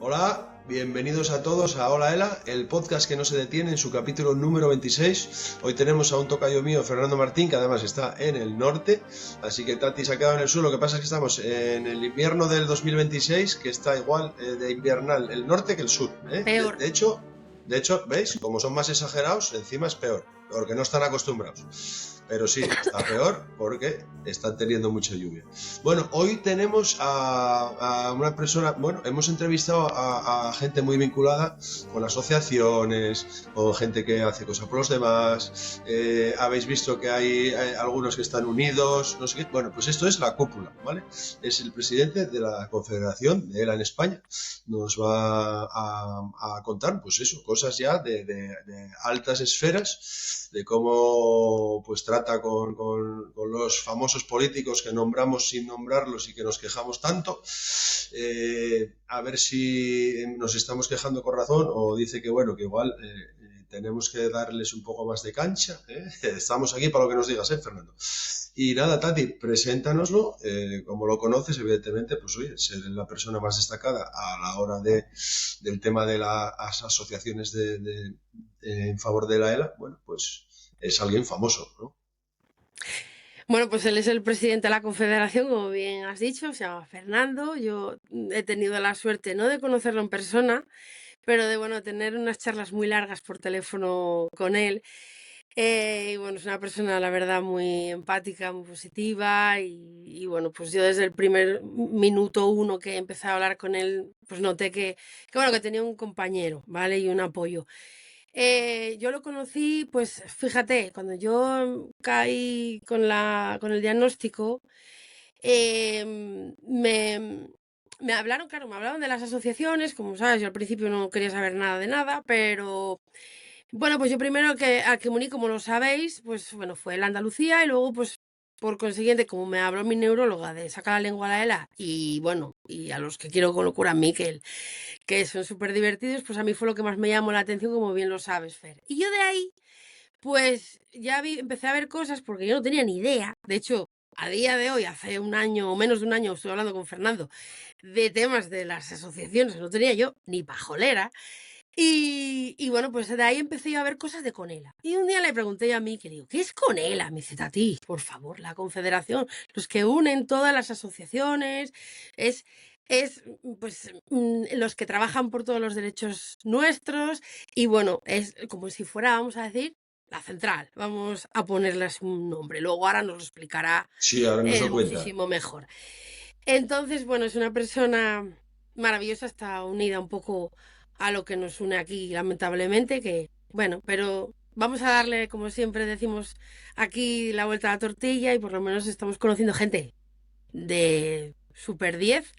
Hola, bienvenidos a todos a Hola Ela, el podcast que no se detiene en su capítulo número 26. Hoy tenemos a un tocayo mío, Fernando Martín, que además está en el norte, así que Tati se ha quedado en el sur. Lo que pasa es que estamos en el invierno del 2026, que está igual de invernal el norte que el sur. Peor. De hecho, ¿veis? Como son más exagerados, encima es peor, porque no están acostumbrados. Pero sí, está peor porque están teniendo mucha lluvia. Bueno, hoy tenemos a una persona, bueno, hemos entrevistado a gente muy vinculada con asociaciones, o gente que hace cosas por los demás. Habéis visto que hay algunos que están unidos, no sé qué. Bueno, pues esto es la cúpula, ¿vale? Es el presidente de la Confederación de ELA en España. Nos va a contar, pues eso, cosas ya de altas esferas, de cómo pues trata con los famosos políticos que nombramos sin nombrarlos y que nos quejamos tanto. A ver si nos estamos quejando con razón, o dice que bueno, que igual tenemos que darles un poco más de cancha. Estamos aquí para lo que nos digas, Fernando. Y nada, Tati, preséntanoslo. Como lo conoces, evidentemente, pues oye, ser la persona más destacada a la hora del tema de las asociaciones en favor de la ELA, bueno, pues es alguien famoso, ¿no? Bueno, pues él es el presidente de la Confederación, como bien has dicho, se llama Fernando. Yo he tenido la suerte no de conocerlo en persona, pero de bueno, tener unas charlas muy largas por teléfono con él. Y bueno, es una persona, la verdad, muy empática, muy positiva. Y bueno, pues yo desde el primer minuto uno que empecé a hablar con él, pues noté bueno, que tenía un compañero, ¿vale? Y un apoyo. Yo lo conocí, pues fíjate, cuando yo caí con el diagnóstico, me hablaron, claro, me hablaban de las asociaciones, como sabes, yo al principio no quería saber nada de nada, pero bueno, pues yo primero al que me uní, como lo sabéis, pues bueno, fue la Andalucía, y luego pues por consiguiente, como me habló mi neuróloga de sacar la lengua a la ELA, y bueno, y a los que quiero con locura, Miquel, que son súper divertidos, pues a mí fue lo que más me llamó la atención, como bien lo sabes, Fer. Y yo de ahí, pues ya empecé a ver cosas porque yo no tenía ni idea. De hecho, a día de hoy, hace un año o menos de un año, estoy hablando con Fernando de temas de las asociaciones, no tenía yo ni pajolera. Y bueno, pues de ahí empecé yo a ver cosas de Conela. Y un día le pregunté a mí, que digo, ¿qué es Conela? Me dice, Tati, por favor, la confederación, los que unen todas las asociaciones, es, pues los que trabajan por todos los derechos nuestros. Y bueno, es como si fuera, vamos a decir, la central. Vamos a ponerles un nombre. Luego ahora nos lo explicará Sí, ahora nos lo cuenta. muchísimo mejor. Entonces, bueno, es una persona maravillosa, está unida un poco a lo que nos une aquí, lamentablemente, que, bueno, pero vamos a darle, como siempre decimos aquí, la vuelta a la tortilla, y por lo menos estamos conociendo gente de Super 10,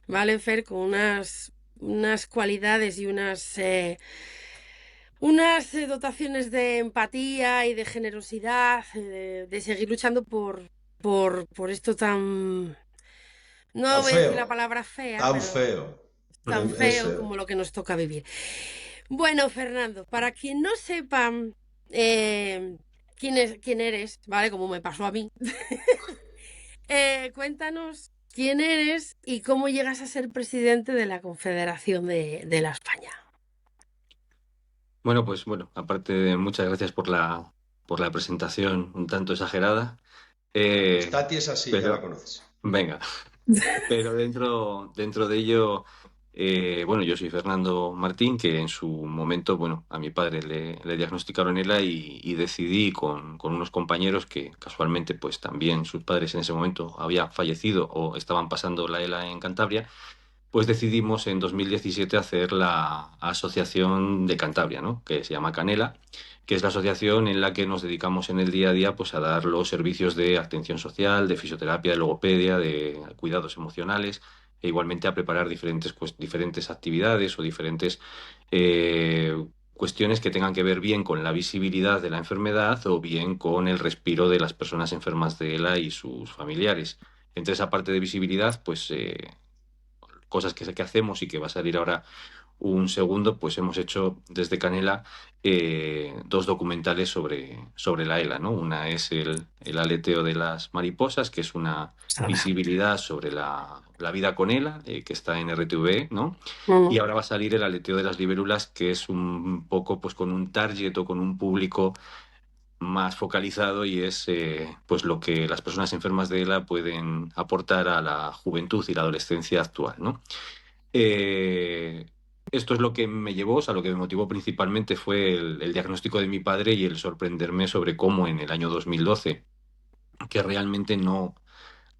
¿vale, Fer? Con unas cualidades y unas dotaciones de empatía y de generosidad, de seguir luchando por esto tan... Tan No voy a decir feo, la palabra fea, tan pero feo. tan Es feo feo. como lo que nos toca vivir. Bueno, Fernando, para quien no sepa eh, quién eres, ¿vale? Como me pasó a mí, cuéntanos quién eres y cómo llegas a ser presidente de la Confederación de la España. Bueno, pues bueno, aparte de muchas gracias por la presentación un tanto exagerada. Tati es así, ya la Pero conoces. venga, pero dentro de ello, bueno, yo soy Fernando Martín, que en su momento, bueno, a mi padre le diagnosticaron ELA y decidí con unos compañeros que casualmente, pues también sus padres en ese momento habían fallecido o estaban pasando la ELA en Cantabria, pues decidimos en 2017 hacer la Asociación de Cantabria, ¿no? Que se llama Canela, que es la asociación en la que nos dedicamos en el día a día pues, a dar los servicios de atención social, de fisioterapia, de logopedia, de cuidados emocionales, e igualmente a preparar diferentes actividades o diferentes cuestiones que tengan que ver bien con la visibilidad de la enfermedad o bien con el respiro de las personas enfermas de ELA y sus familiares. Entre esa parte de visibilidad, pues cosas que hacemos y que va a salir ahora un segundo, pues hemos hecho desde Canela 2 documentales sobre la ELA, ¿no? Una es el aleteo de las mariposas, que es una visibilidad sobre la vida con ELA, que está en RTV, ¿no? Y ahora va a salir el aleteo de las libélulas, que es un poco pues con un target o con un público más focalizado, y es pues lo que las personas enfermas de ELA pueden aportar a la juventud y la adolescencia actual, ¿no? Eh, Esto es lo que me llevó, o sea, lo que me motivó principalmente fue el diagnóstico de mi padre y el sorprenderme sobre cómo en el año 2012, que realmente no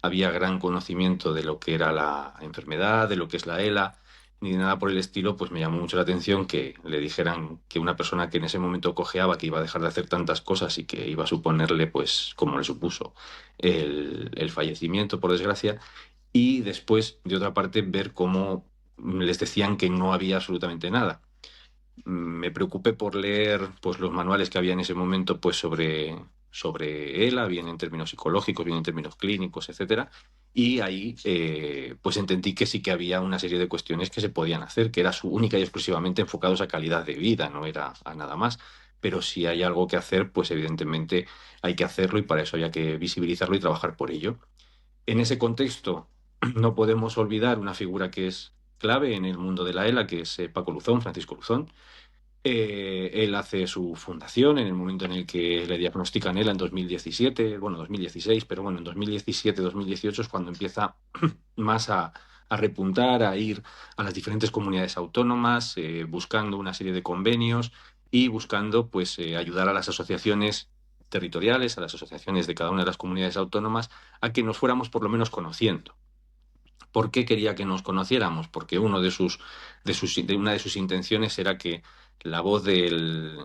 había gran conocimiento de lo que era la enfermedad, de lo que es la ELA, ni de nada por el estilo, pues me llamó mucho la atención que le dijeran que una persona que en ese momento cojeaba, que iba a dejar de hacer tantas cosas y que iba a suponerle, pues, como le supuso, el fallecimiento, por desgracia, y después, de otra parte, ver cómo les decían que no había absolutamente nada. Me preocupé por leer pues los manuales que había en ese momento pues sobre ELA, bien en términos psicológicos, bien en términos clínicos, etcétera, y ahí pues entendí que sí que había una serie de cuestiones que se podían hacer, que era su única y exclusivamente enfocados a calidad de vida, no era a nada más. Pero si hay algo que hacer, pues evidentemente hay que hacerlo, y para eso había que visibilizarlo y trabajar por ello. En ese contexto, no podemos olvidar una figura que es clave en el mundo de la ELA, que es Paco Luzón, Francisco Luzón. Él hace su fundación en el momento en el que le diagnostican ELA en 2017, bueno, 2016, pero bueno, en 2017-2018 es cuando empieza más a repuntar, a ir a las diferentes comunidades autónomas, buscando una serie de convenios y buscando pues ayudar a las asociaciones territoriales, a las asociaciones de cada una de las comunidades autónomas, a que nos fuéramos por lo menos conociendo. ¿Por qué quería que nos conociéramos? Porque una de sus intenciones era que la voz del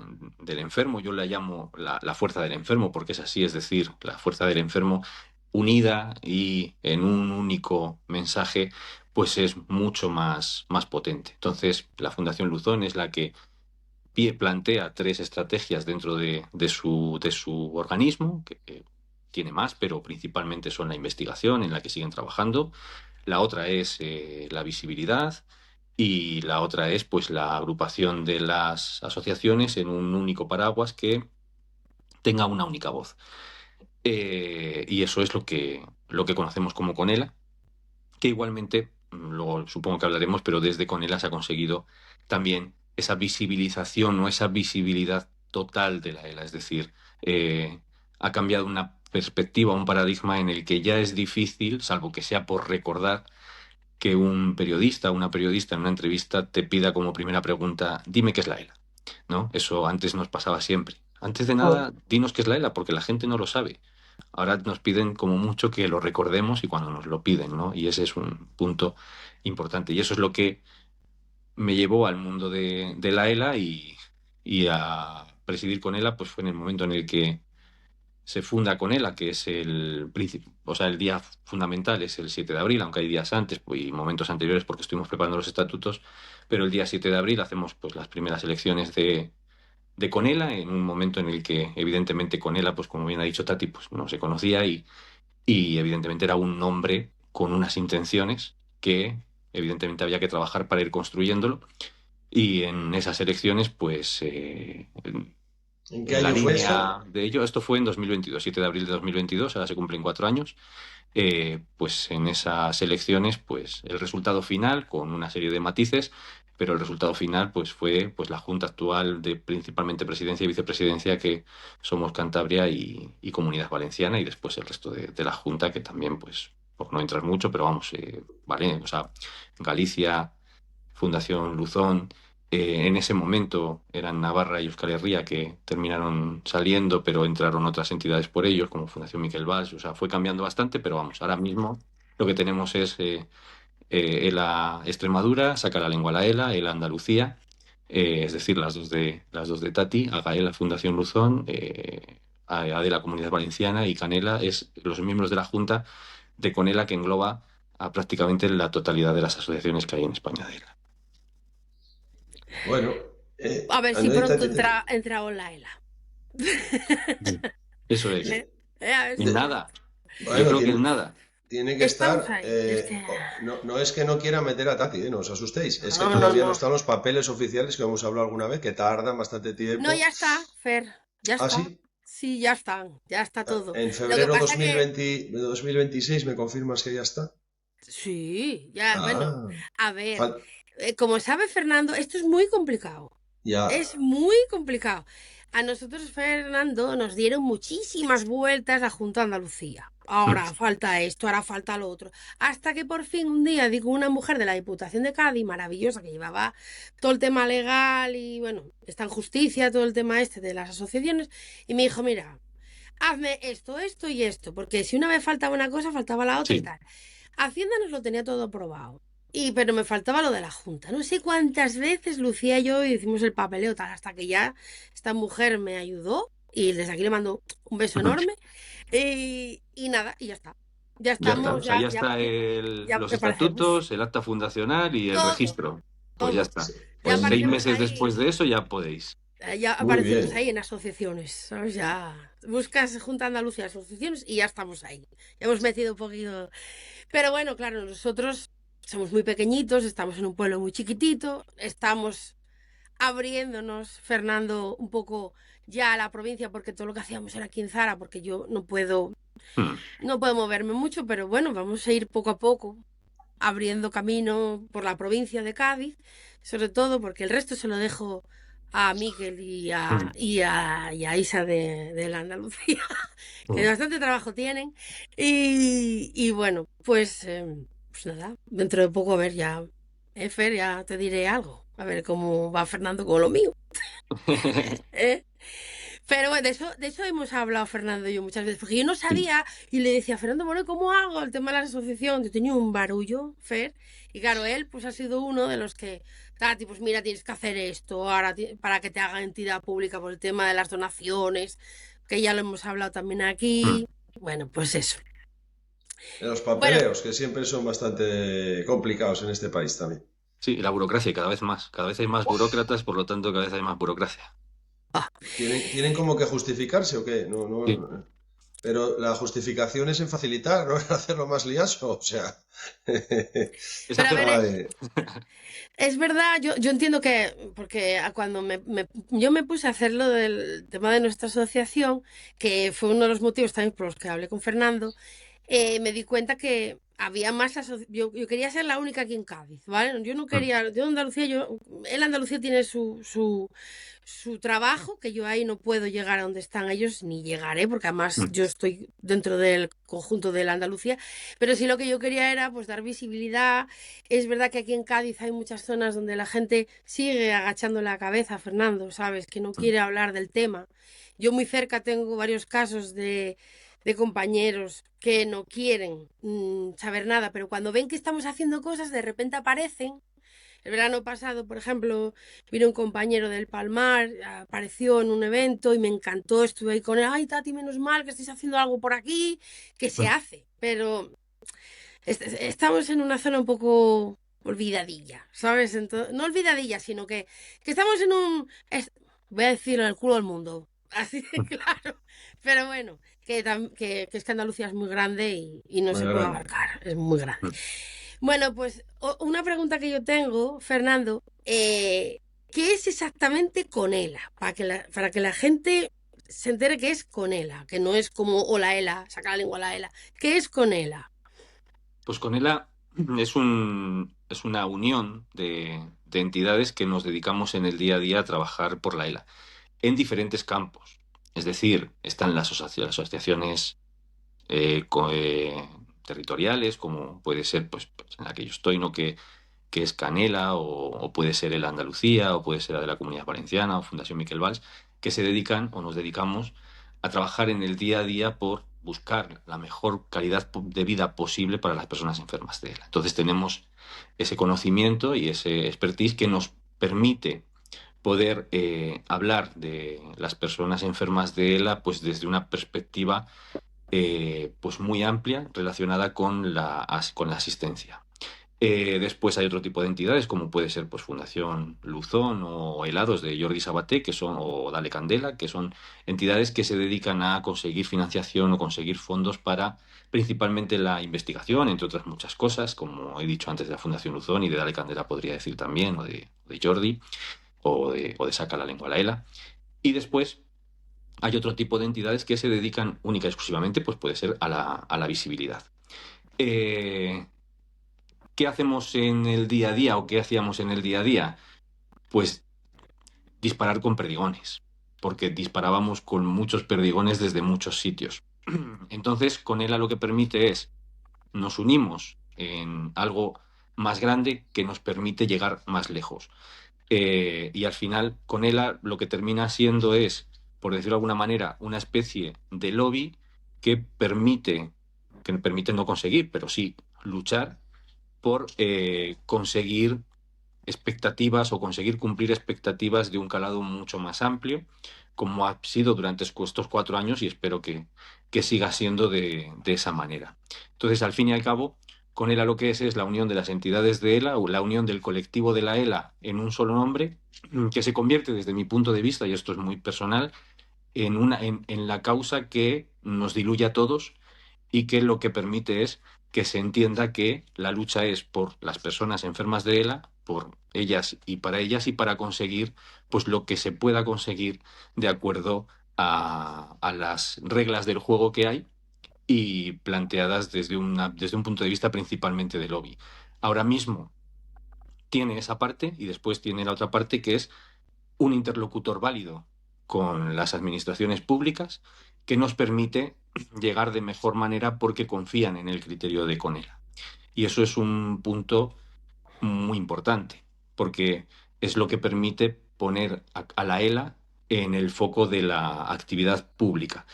enfermo, yo la llamo la fuerza del enfermo, porque es así, es decir, la fuerza del enfermo unida y en un único mensaje, pues es mucho más potente. Entonces, la Fundación Luzón es la que plantea 3 estrategias dentro de su organismo, que tiene más, pero principalmente son la investigación, en la que siguen trabajando. La otra es la visibilidad, y la otra es pues la agrupación de las asociaciones en un único paraguas que tenga una única voz. Y eso es lo que conocemos como Conela, que igualmente, luego supongo que hablaremos, pero desde Conela se ha conseguido también esa visibilización o esa visibilidad total de la ELA, es decir, ha cambiado una perspectiva, un paradigma en el que ya es difícil, salvo que sea por recordar, que un periodista o una periodista en una entrevista te pida como primera pregunta: dime qué es la ELA, ¿no? Eso antes nos pasaba siempre. Antes de nada, dinos qué es la ELA, porque la gente no lo sabe. Ahora nos piden como mucho que lo recordemos, y cuando nos lo piden, ¿no? Y ese es un punto importante. Y eso es lo que me llevó al mundo de la ELA, y a presidir con ELA, pues fue en el momento en el que se funda con ELA, que es el principio, o sea, el día fundamental es el 7 de abril, aunque hay días antes pues, y momentos anteriores porque estuvimos preparando los estatutos, pero el día 7 de abril hacemos pues las primeras elecciones de Conela, en un momento en el que evidentemente Conela, pues como bien ha dicho Tati, pues no se conocía, y evidentemente era un nombre con unas intenciones que evidentemente había que trabajar para ir construyéndolo. Y en esas elecciones, pues ¿En qué en la año fue eso? línea de ello, esto fue en 2022, 7 de abril de 2022, ahora se cumplen 4 años. Pues en esas elecciones, pues el resultado final, con una serie de matices, pero el resultado final pues fue pues la Junta actual de principalmente presidencia y vicepresidencia, que somos Cantabria y Comunidad Valenciana, y después el resto de la Junta, que también, pues, por no entrar mucho, pero vamos, vale, o sea, Galicia, Fundación Luzón, en ese momento eran Navarra y Euskal Herria, que terminaron saliendo, pero entraron otras entidades por ellos, como Fundación Miquel Valls. O sea, fue cambiando bastante, pero vamos, ahora mismo lo que tenemos es ELA Extremadura, Saca la Lengua a la ELA Andalucía, es decir, las dos de Tati, Agaela Fundación Luzón, Adela Comunidad Valenciana, y Canela es los miembros de la Junta de Conela, que engloba a prácticamente la totalidad de las asociaciones que hay en España de ELA. Bueno, A ver si pronto entra Olaela. Eso es. A ver si En de- nada. Yo bueno, creo que en nada. tiene que Estamos estar. ahí. No es que no quiera meter a Tati, no os asustéis. Es que No, todavía no no. están los papeles oficiales que hemos hablado alguna vez, que tardan bastante No, tiempo. ya está, Fer. Ya Ah, está. sí. Sí, ya están. Ya está todo. En Lo que febrero pasa que 2026 me confirmas que ya está. sí, ya, bueno, Ah, a ver, fal- como sabe Fernando, esto es muy complicado. ya. Es muy complicado. A nosotros, Fernando, nos dieron muchísimas vueltas la Junta de Andalucía. Ahora falta esto, ahora falta lo otro. Hasta que por fin un día digo una mujer de la Diputación de Cádiz, maravillosa, que llevaba todo el tema legal y bueno, está en justicia, todo el tema este de las asociaciones, y me dijo, mira, hazme esto, esto y esto, porque si una vez faltaba una cosa, faltaba la otra y Sí. tal. Hacienda nos lo tenía todo aprobado. Pero me faltaba lo de la Junta. No sé cuántas veces Lucía y yo hicimos el papeleo tal, hasta que ya esta mujer me ayudó. Y desde aquí le mando un beso enorme. Y nada, y ya está. Ya Ya está. estamos, O sea, ya está ya los parecemos. estatutos, el acta fundacional y el Todo, registro. Pues ya todo. está. Sí. Ya Pues 6 Pues aparecemos meses ahí. después de eso ya podéis. Ya muy aparecemos bien. ahí en asociaciones, ¿sabes? Ya buscas Junta Andalucía asociaciones y ya estamos ahí. Ya hemos metido un poquito. Pero bueno, claro, nosotros somos muy pequeñitos, estamos en un pueblo muy chiquitito, estamos abriéndonos, Fernando, un poco ya a la provincia, porque todo lo que hacíamos era aquí en Zara, porque yo Hmm. no puedo moverme mucho, pero bueno, vamos a ir poco a poco abriendo camino por la provincia de Cádiz, sobre todo porque el resto se lo dejo a Miguel y a Isa de la Andalucía, que bastante trabajo tienen. Y bueno, pues nada, dentro de poco a ver ya, Fer, ya te diré algo, a ver cómo va Fernando con lo mío. ¿Eh? Pero bueno, de eso hemos hablado Fernando y yo muchas veces, porque yo no Sí. sabía y le decía, Fernando, bueno, ¿cómo hago el tema de la asociación? Yo tenía un barullo, Fer, y claro, él pues ha sido uno de los que, Tati, pues mira, tienes que hacer esto ahora para que te haga entidad pública por el tema de las donaciones, que ya lo hemos hablado también aquí. Bueno, pues eso. Los Bueno, papeleos, que siempre son bastante complicados en este país también. Sí, la burocracia cada vez más. Cada vez hay más burócratas, por lo tanto cada vez hay más burocracia. ¿Tienen como que justificarse o qué? Sí. Pero la justificación es en facilitar, no en hacerlo más liazo. O sea, Es pero a hacer- ver, es verdad, yo entiendo que, porque cuando yo me puse a hacer lo del tema de nuestra asociación, que fue uno de los motivos también por los que hablé con Fernando, me di cuenta que había más yo quería ser la única aquí en Cádiz, ¿vale? Yo no quería, yo en Andalucía, en Andalucía tiene su trabajo, que yo ahí no puedo llegar a donde están ellos, ni llegaré, porque además yo estoy dentro del conjunto de la Andalucía, pero sí lo que yo quería era pues dar visibilidad. Es verdad que aquí en Cádiz hay muchas zonas donde la gente sigue agachando la cabeza, Fernando, ¿sabes? Que no quiere hablar del tema. Yo muy cerca tengo varios casos de compañeros que no quieren saber nada, pero cuando ven que estamos haciendo cosas, de repente aparecen. El verano pasado, por ejemplo, vino un compañero del Palmar, apareció en un evento y me encantó, estuve ahí con él, ay Tati, menos mal que estáis haciendo algo por aquí, que se hace, pero estamos en una zona un poco olvidadilla, ¿sabes? No olvidadilla, sino que estamos en voy a decirlo, en el culo del mundo, así de claro, pero bueno, que es que Andalucía es muy grande y no muy se puede grande. abarcar, es muy grande. Bueno, pues una pregunta que yo tengo, Fernando, ¿qué es exactamente Conela? Para que la gente se entere que es Conela, que no es como hola ela, saca la lengua la ela. ¿Qué es Conela? Pues Conela es una unión de entidades que nos dedicamos en el día a día a trabajar por la ELA en diferentes campos. Es decir, están las asociaciones territoriales, como puede ser pues, en la que yo estoy, ¿no? que es Canela, o puede ser el Andalucía, o puede ser la de la Comunidad Valenciana, o Fundación Miquel Valls, que se dedican o nos dedicamos a trabajar en el día a día por buscar la mejor calidad de vida posible para las personas enfermas de ELA. Entonces tenemos ese conocimiento y ese expertise que nos permite poder hablar de las personas enfermas de ELA pues desde una perspectiva pues muy amplia relacionada con la asistencia. Después hay otro tipo de entidades, como puede ser pues, Fundación Luzón o Helados de Jordi Sabaté, o Dale Candela, que son entidades que se dedican a conseguir financiación o conseguir fondos para principalmente la investigación, entre otras muchas cosas, como he dicho antes, de la Fundación Luzón y de Dale Candela podría decir también, o de Jordi, o de Saca la Lengua a la ELA. Y después hay otro tipo de entidades que se dedican única y exclusivamente, pues puede ser a la visibilidad. ¿Qué hacemos en el día a día o qué hacíamos en el día a día? Pues disparar con perdigones, porque disparábamos con muchos perdigones desde muchos sitios. Entonces, con ELA lo que permite es, nos unimos en algo más grande que nos permite llegar más lejos. Y al final, con ELA lo que termina siendo es, por decirlo de alguna manera, una especie de lobby que permite no conseguir, pero sí luchar por conseguir expectativas o conseguir cumplir expectativas de un calado mucho más amplio, como ha sido durante estos 4 años y espero que siga siendo de esa manera. Entonces, al fin y al cabo, con ELA lo que es la unión de las entidades de ELA o la unión del colectivo de la ELA en un solo nombre, que se convierte, desde mi punto de vista, y esto es muy personal, en la causa que nos diluye a todos y que lo que permite es que se entienda que la lucha es por las personas enfermas de ELA, por ellas y para conseguir pues lo que se pueda conseguir de acuerdo a las reglas del juego que hay y planteadas desde un punto de vista principalmente de lobby. Ahora mismo tiene esa parte y después tiene la otra parte que es un interlocutor válido con las administraciones públicas que nos permite llegar de mejor manera porque confían en el criterio de Conela. Y eso es un punto muy importante, porque es lo que permite poner a la ELA en el foco de la actividad pública.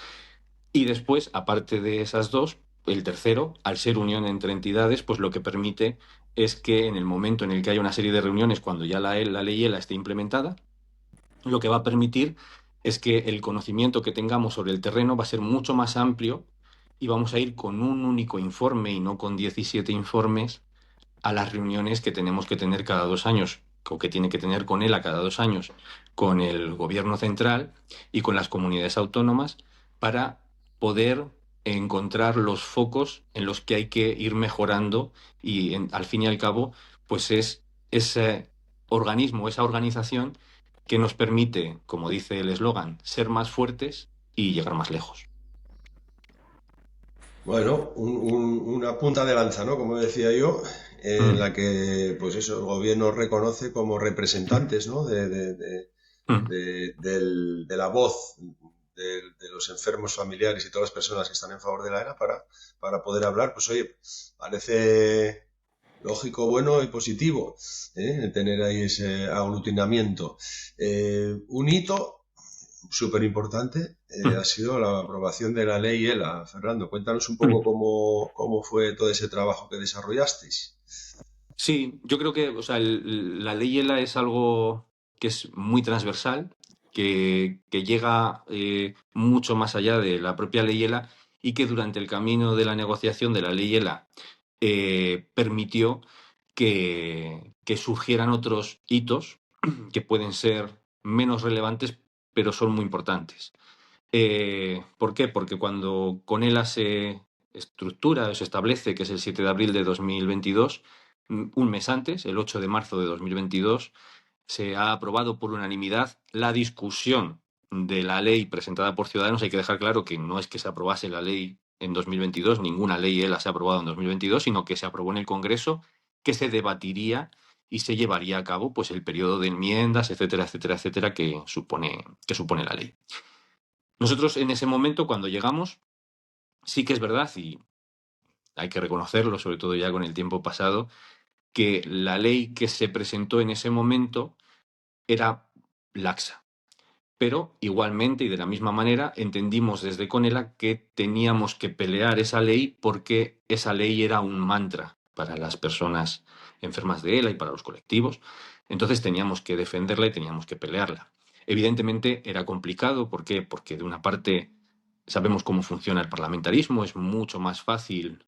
Y después, aparte de esas dos, el tercero, al ser unión entre entidades, pues lo que permite es que en el momento en el que haya una serie de reuniones, cuando ya la ley ELA esté implementada, lo que va a permitir es que el conocimiento que tengamos sobre el terreno va a ser mucho más amplio y vamos a ir con un único informe y no con 17 informes a las reuniones que tenemos que tener cada 2 años, o que tiene que tener con él a cada 2 años, con el gobierno central y con las comunidades autónomas, para poder encontrar los focos en los que hay que ir mejorando y al fin y al cabo, pues es ese organismo, esa organización que nos permite, como dice el eslogan, ser más fuertes y llegar más lejos. Bueno, una punta de lanza, ¿no? Como decía yo, en Mm, la que, pues eso, el gobierno reconoce como representantes, ¿no? mm. De la voz de los enfermos familiares y todas las personas que están en favor de la ERA para poder hablar. Pues oye, parece lógico, bueno y positivo, tener ahí ese aglutinamiento. Un hito súper importante ha sido la aprobación de la ley ELA. Fernando, cuéntanos un poco cómo fue todo ese trabajo que desarrollasteis. Sí, yo creo que, o sea, la ley ELA es algo que es muy transversal, que llega mucho más allá de la propia ley ELA y que durante el camino de la negociación de la ley ELA permitió que surgieran otros hitos que pueden ser menos relevantes, pero son muy importantes. ¿Por qué? Porque cuando con ELA se estructura o se establece, que es el 7 de abril de 2022, un mes antes, el 8 de marzo de 2022, se ha aprobado por unanimidad la discusión de la ley presentada por Ciudadanos. Hay que dejar claro que no es que se aprobase la ley en 2022, ninguna ley ELA se ha aprobado en 2022, sino que se aprobó en el Congreso, que se debatiría y se llevaría a cabo pues el periodo de enmiendas, etcétera, etcétera, etcétera, que supone la ley. Nosotros en ese momento, cuando llegamos, sí que es verdad, y hay que reconocerlo, sobre todo ya con el tiempo pasado, que la ley que se presentó en ese momento era laxa. Pero igualmente y de la misma manera entendimos desde Conela que teníamos que pelear esa ley porque esa ley era un mantra para las personas enfermas de ELA y para los colectivos. Entonces teníamos que defenderla y teníamos que pelearla. Evidentemente era complicado. ¿Por qué? Porque de una parte sabemos cómo funciona el parlamentarismo. Es mucho más fácil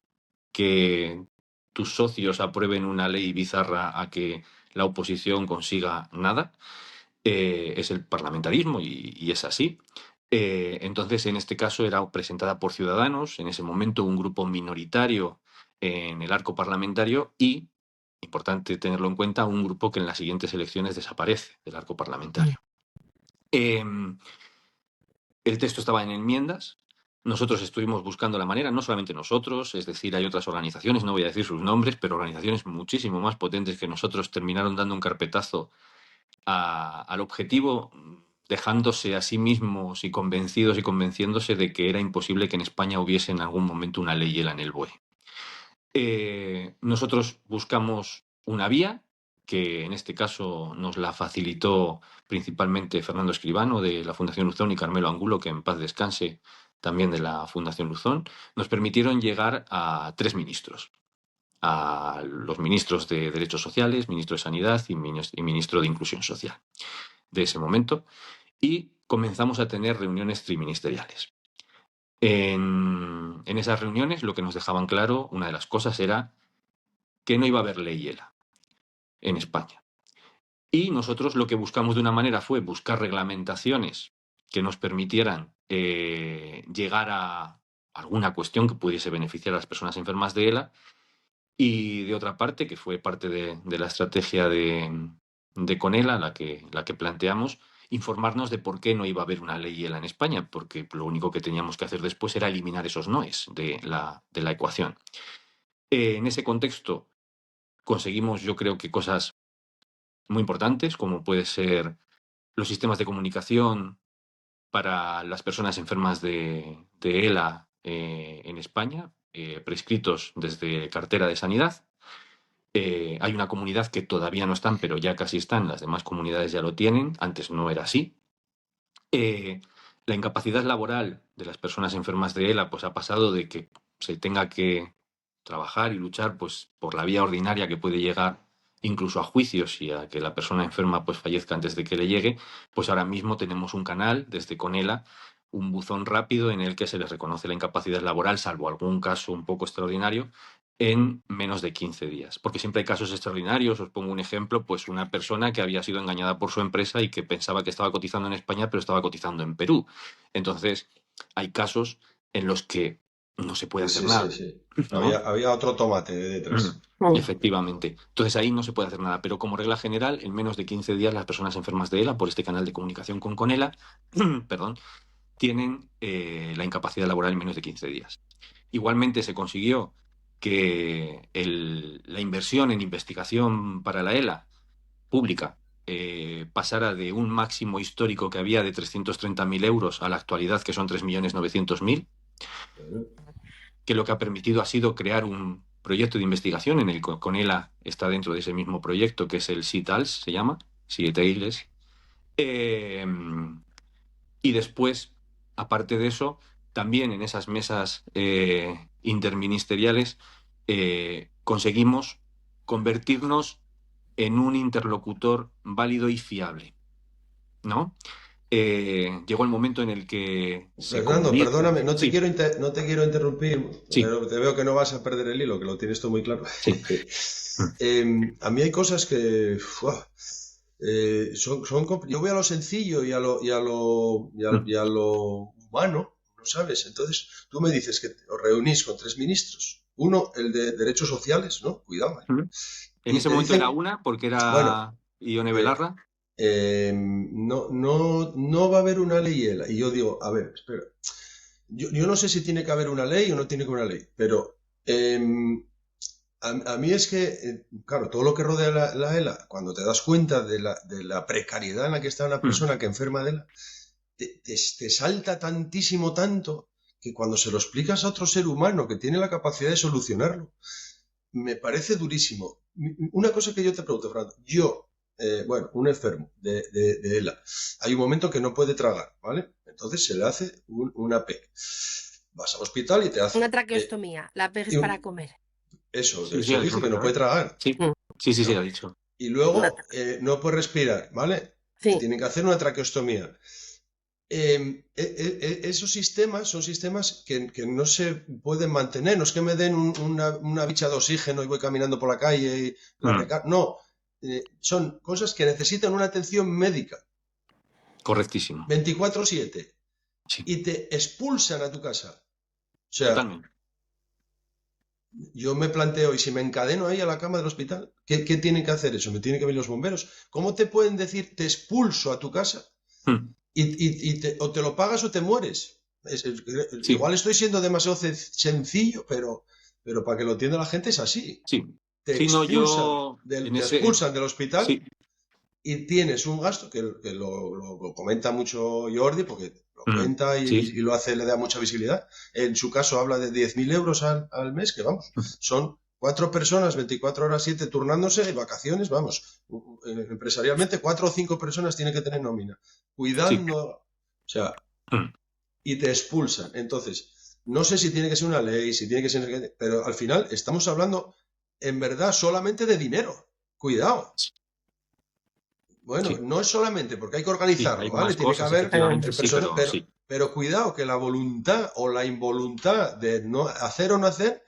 que tus socios aprueben una ley bizarra a que la oposición consiga nada. Es el parlamentarismo y es así. Entonces, en este caso era presentada por Ciudadanos, en ese momento un grupo minoritario en el arco parlamentario y, importante tenerlo en cuenta, un grupo que en las siguientes elecciones desaparece del arco parlamentario. El texto estaba en enmiendas. Nosotros estuvimos buscando la manera, no solamente nosotros, es decir, hay otras organizaciones, no voy a decir sus nombres, pero organizaciones muchísimo más potentes que nosotros terminaron dando un carpetazo al objetivo, dejándose a sí mismos y convencidos y convenciéndose de que era imposible que en España hubiese en algún momento una ley ELA en el BOE. Nosotros buscamos una vía que en este caso nos la facilitó principalmente Fernando Escribano de la Fundación Luzón y Carmelo Angulo, que en paz descanse, también de la Fundación Luzón. Nos permitieron llegar a 3 ministros, a los ministros de Derechos Sociales, ministro de Sanidad y ministro de Inclusión Social de ese momento, y comenzamos a tener reuniones triministeriales. En esas reuniones lo que nos dejaban claro, una de las cosas era que no iba a haber ley ELA en España. Y nosotros lo que buscamos de una manera fue buscar reglamentaciones que nos permitieran llegar a alguna cuestión que pudiese beneficiar a las personas enfermas de ELA, y de otra parte, que fue parte de la estrategia de Conela, la que planteamos, informarnos de por qué no iba a haber una ley ELA en España, porque lo único que teníamos que hacer después era eliminar esos noes de la ecuación. En ese contexto conseguimos, yo creo que cosas muy importantes, como puede ser los sistemas de comunicación para las personas enfermas de ELA en España, prescritos desde cartera de sanidad. Hay una comunidad que todavía no están, pero ya casi están, las demás comunidades ya lo tienen, antes no era así. La incapacidad laboral de las personas enfermas de ELA pues ha pasado de que se tenga que trabajar y luchar pues por la vía ordinaria, que puede llegar incluso a juicios y a que la persona enferma pues fallezca antes de que le llegue. Pues ahora mismo tenemos un canal desde Conela, un buzón rápido en el que se les reconoce la incapacidad laboral, salvo algún caso un poco extraordinario, en menos de 15 días. Porque siempre hay casos extraordinarios. Os pongo un ejemplo, pues una persona que había sido engañada por su empresa y que pensaba que estaba cotizando en España, pero estaba cotizando en Perú. Entonces, hay casos en los que no se puede hacer nada. Sí. ¿No? Había otro tomate detrás. Efectivamente. Entonces ahí no se puede hacer nada. Pero como regla general, en menos de 15 días las personas enfermas de ELA, por este canal de comunicación con Conela, perdón, tienen la incapacidad laboral en menos de 15 días. Igualmente se consiguió que la inversión en investigación para la ELA pública pasara de un máximo histórico que había de 330.000 euros a la actualidad, que son 3.900.000, que lo que ha permitido ha sido crear un proyecto de investigación en el que Conela está dentro de ese mismo proyecto, que es el CITALS, se llama, CITAILS. Y después, aparte de eso, también en esas mesas interministeriales conseguimos convertirnos en un interlocutor válido y fiable, ¿no? Llegó el momento en el que... Fernando, perdóname, no te quiero interrumpir, Sí. pero te veo que no vas a perder el hilo, que lo tienes todo muy claro. Sí. A mí hay cosas que... yo voy a lo sencillo y a lo humano, ¿no sabes? Entonces, tú me dices que os reunís con 3 ministros. Uno, el de Derechos Sociales, ¿no? Cuidado. En ese momento era una, porque era Ione Belarra. No va a haber una ley ELA. Y yo digo, a ver, espera. Yo no sé si tiene que haber una ley o no tiene que haber una ley, pero a mí es que, claro, todo lo que rodea la ELA, cuando te das cuenta de la precariedad en la que está una persona que enferma de ELA, te salta tanto, que cuando se lo explicas a otro ser humano que tiene la capacidad de solucionarlo, me parece durísimo. Una cosa que yo te pregunto, Fernando, un enfermo de ELA, hay un momento que no puede tragar, ¿vale? Entonces se le hace una PEC. Vas al hospital y te hace... Una traqueostomía, la PEC es para comer. Eso dice que no puede tragar. Sí, lo ha dicho. Y luego no puede respirar, ¿vale? Sí. Tienen que hacer una traqueostomía. Esos sistemas son sistemas que no se pueden mantener. No es que me den una bicha de oxígeno y voy caminando por la calle y no, son cosas que necesitan una atención médica. Correctísimo. 24/7. Sí, y te expulsan a tu casa. O sea, totalmente. yo me planteo, ¿y si me encadeno ahí a la cama del hospital? ¿Qué tienen que hacer eso? ¿Me tienen que venir los bomberos? ¿Cómo te pueden decir, te expulso a tu casa? Mm, O te lo pagas o te mueres. Sí, Igual estoy siendo demasiado sencillo, pero para que lo entienda la gente es así. sí. Te Sí, no, expulsan yo en te ese... expulsan del hospital Sí. y tienes un gasto que lo comenta mucho Jordi, porque lo Mm, cuenta y sí. lo hace, le da mucha visibilidad. En su caso habla de 10.000 euros al mes, que vamos, son 4 personas, 24 horas 7 turnándose y vacaciones, vamos. Empresarialmente, 4 o 5 personas tienen que tener nómina. Sí. Cuidando, o sea, Mm, y te expulsan. Entonces, no sé si tiene que ser una ley, si tiene que ser... Pero al final estamos hablando, en verdad, solamente de dinero. Cuidado. Bueno, Sí, no es solamente porque hay que sí, organizarlo, hay ¿vale? más Tiene que cosas, haber efectivamente, sí, personas, pero sí. pero cuidado que la voluntad o la involuntad de no hacer o no hacer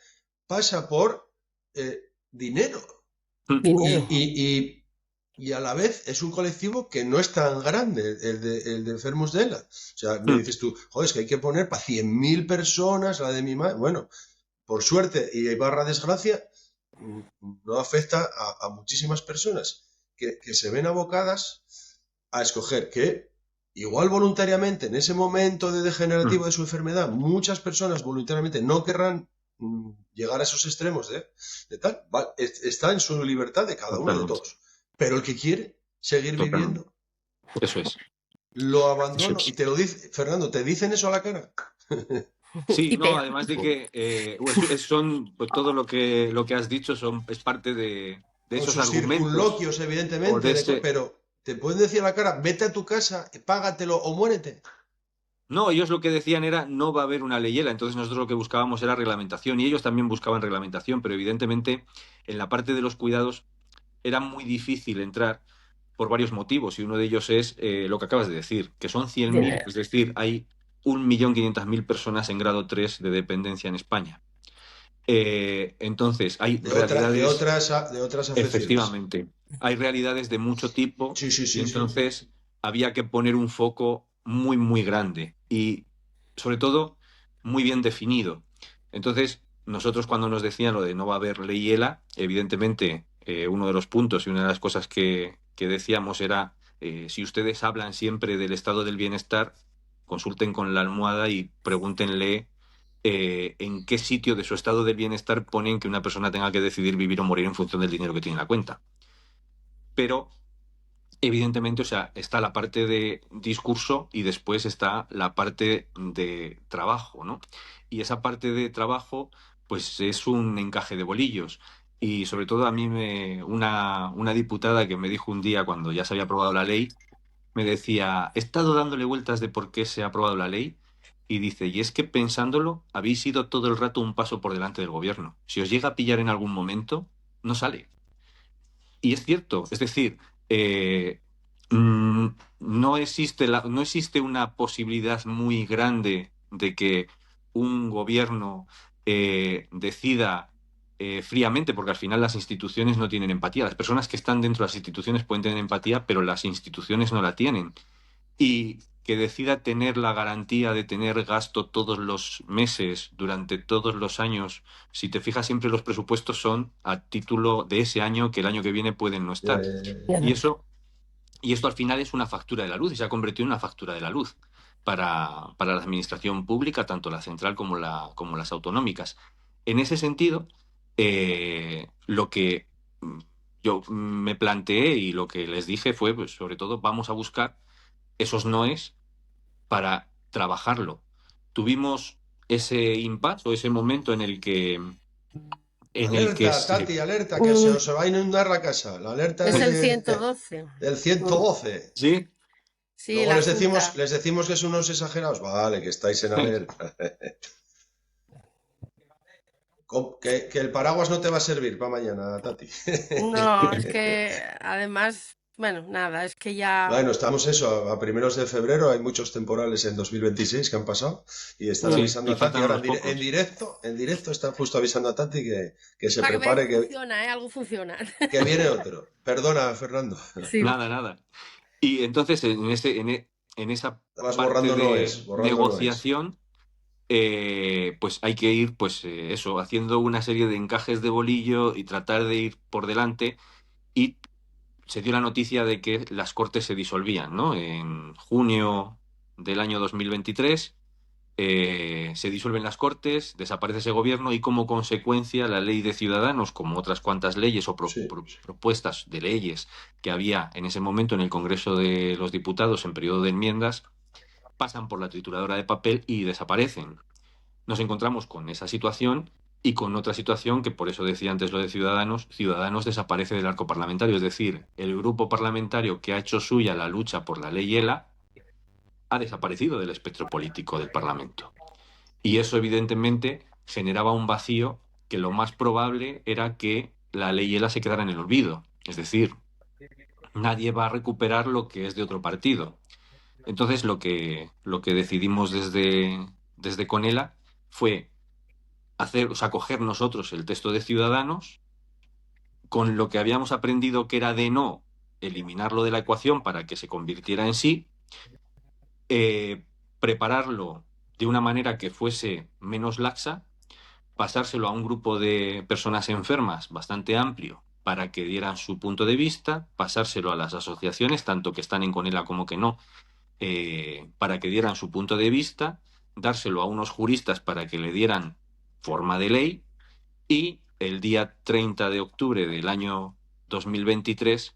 pasa por dinero. Mm, Y, Dinero. y, y, y a la vez es un colectivo que no es tan grande, el de enfermos de ELA. O sea, me mm, dices tú, joder, es que hay que poner para 100.000 personas la de mi madre. Bueno, por suerte y barra desgracia, no afecta a muchísimas personas que se ven abocadas a escoger que igual voluntariamente en ese momento de degenerativo mm, de su enfermedad, muchas personas voluntariamente no querrán llegar a esos extremos de tal. Está en su libertad de cada uno de Totalmente, todos. Pero el que quiere seguir totalmente. viviendo, Eso es. lo Eso abandono. Y es. te lo dice, Fernando, ¿te dicen eso a la cara? Sí, Y no, peor. además de que son, pues todo lo que has dicho es parte de Con esos sus argumentos circunloquios, o evidentemente, de ese... pero te pueden decir a la cara, vete a tu casa, págatelo o muérete. No, ellos lo que decían era no va a haber una leyela, entonces nosotros lo que buscábamos era reglamentación y ellos también buscaban reglamentación, pero evidentemente en la parte de los cuidados era muy difícil entrar por varios motivos y uno de ellos es lo que acabas de decir, que son 100.000, Dinero. es decir, hay 1.500.000 personas en grado 3 de dependencia en España. Entonces, hay realidades, De otras afecciones. efectivamente, hay realidades de mucho tipo Sí, sí, y sí, sí. entonces había que poner un foco muy, muy grande y sobre todo muy bien definido. Entonces, nosotros cuando nos decían lo de no va a haber ley ELA, evidentemente uno de los puntos y una de las cosas que decíamos era, si ustedes hablan siempre del estado del bienestar, consulten con la almohada y pregúntenle en qué sitio de su estado del bienestar ponen que una persona tenga que decidir vivir o morir en función del dinero que tiene en la cuenta. Pero, evidentemente, o sea, está la parte de discurso y después está la parte de trabajo, ¿no? Y esa parte de trabajo, pues es un encaje de bolillos. Y sobre todo a mí una diputada que me dijo un día cuando ya se había aprobado la ley, me decía, he estado dándole vueltas de por qué se ha aprobado la ley y dice, y es que pensándolo, habéis ido todo el rato un paso por delante del gobierno. Si os llega a pillar en algún momento, no sale. Y es cierto, es decir, eh, mm, no existe una posibilidad muy grande de que un gobierno decida fríamente, porque al final las instituciones no tienen empatía. Las personas que están dentro de las instituciones pueden tener empatía, pero las instituciones no la tienen y que decida tener la garantía de tener gasto todos los meses, durante todos los años, si te fijas siempre los presupuestos son a título de ese año, que el año que viene pueden no Ya, estar. ya, ya, ya. Ya Y no. eso, y esto al final es una factura de la luz y se ha convertido en una factura de la luz para la administración pública, tanto la central como las autonómicas. En ese sentido, lo que yo me planteé y lo que les dije fue, pues, sobre todo, vamos a buscar esos noes para trabajarlo. Tuvimos ese impasse o ese momento en el que Alerta, se... Tati, alerta, que Mm, se va a inundar la casa. La alerta Es es el 112. del Mm, 112. Sí, sí, Luego la Junta. les decimos que son unos exagerados. Vale, que estáis en alerta. Que el paraguas no te va a servir para mañana, Tati. No, es que además, bueno, nada, es que ya. Bueno, estamos eso, a primeros de febrero, hay muchos temporales en 2026 que han pasado y están Mm. sí, avisando y a Tati. faltan Ahora unos pocos. en directo están justo avisando a Tati que se Ah, que ves, prepare, funciona, ¿eh? Algo funciona. que viene otro. Perdona, Fernando. Sí. Nada, nada. Y entonces, en esa Además, parte de borrando no es. negociación, pues hay que ir, pues eso, haciendo una serie de encajes de bolillo y tratar de ir por delante. Y se dio la noticia de que las Cortes se disolvían, ¿no? En junio del año 2023 se disuelven las Cortes, desaparece ese gobierno y como consecuencia la ley de Ciudadanos, como otras cuantas leyes o Sí. propuestas de leyes que había en ese momento en el Congreso de los Diputados en periodo de enmiendas, pasan por la trituradora de papel y desaparecen. Nos encontramos con esa situación y con otra situación que por eso decía antes lo de Ciudadanos. Ciudadanos desaparece del arco parlamentario, es decir, el grupo parlamentario que ha hecho suya la lucha por la ley ELA ha desaparecido del espectro político del Parlamento. Y eso evidentemente generaba un vacío que lo más probable era que la ley ELA se quedara en el olvido. Es decir, nadie va a recuperar lo que es de otro partido. Entonces lo que decidimos desde Conela fue hacer, o sea, coger nosotros el texto de Ciudadanos con lo que habíamos aprendido que era de no eliminarlo de la ecuación para que se convirtiera en sí, eh, prepararlo de una manera que fuese menos laxa, pasárselo a un grupo de personas enfermas bastante amplio para que dieran su punto de vista, pasárselo a las asociaciones, tanto que están en Conela como que no, para que dieran su punto de vista, dárselo a unos juristas para que le dieran forma de ley y el día 30 de octubre del año 2023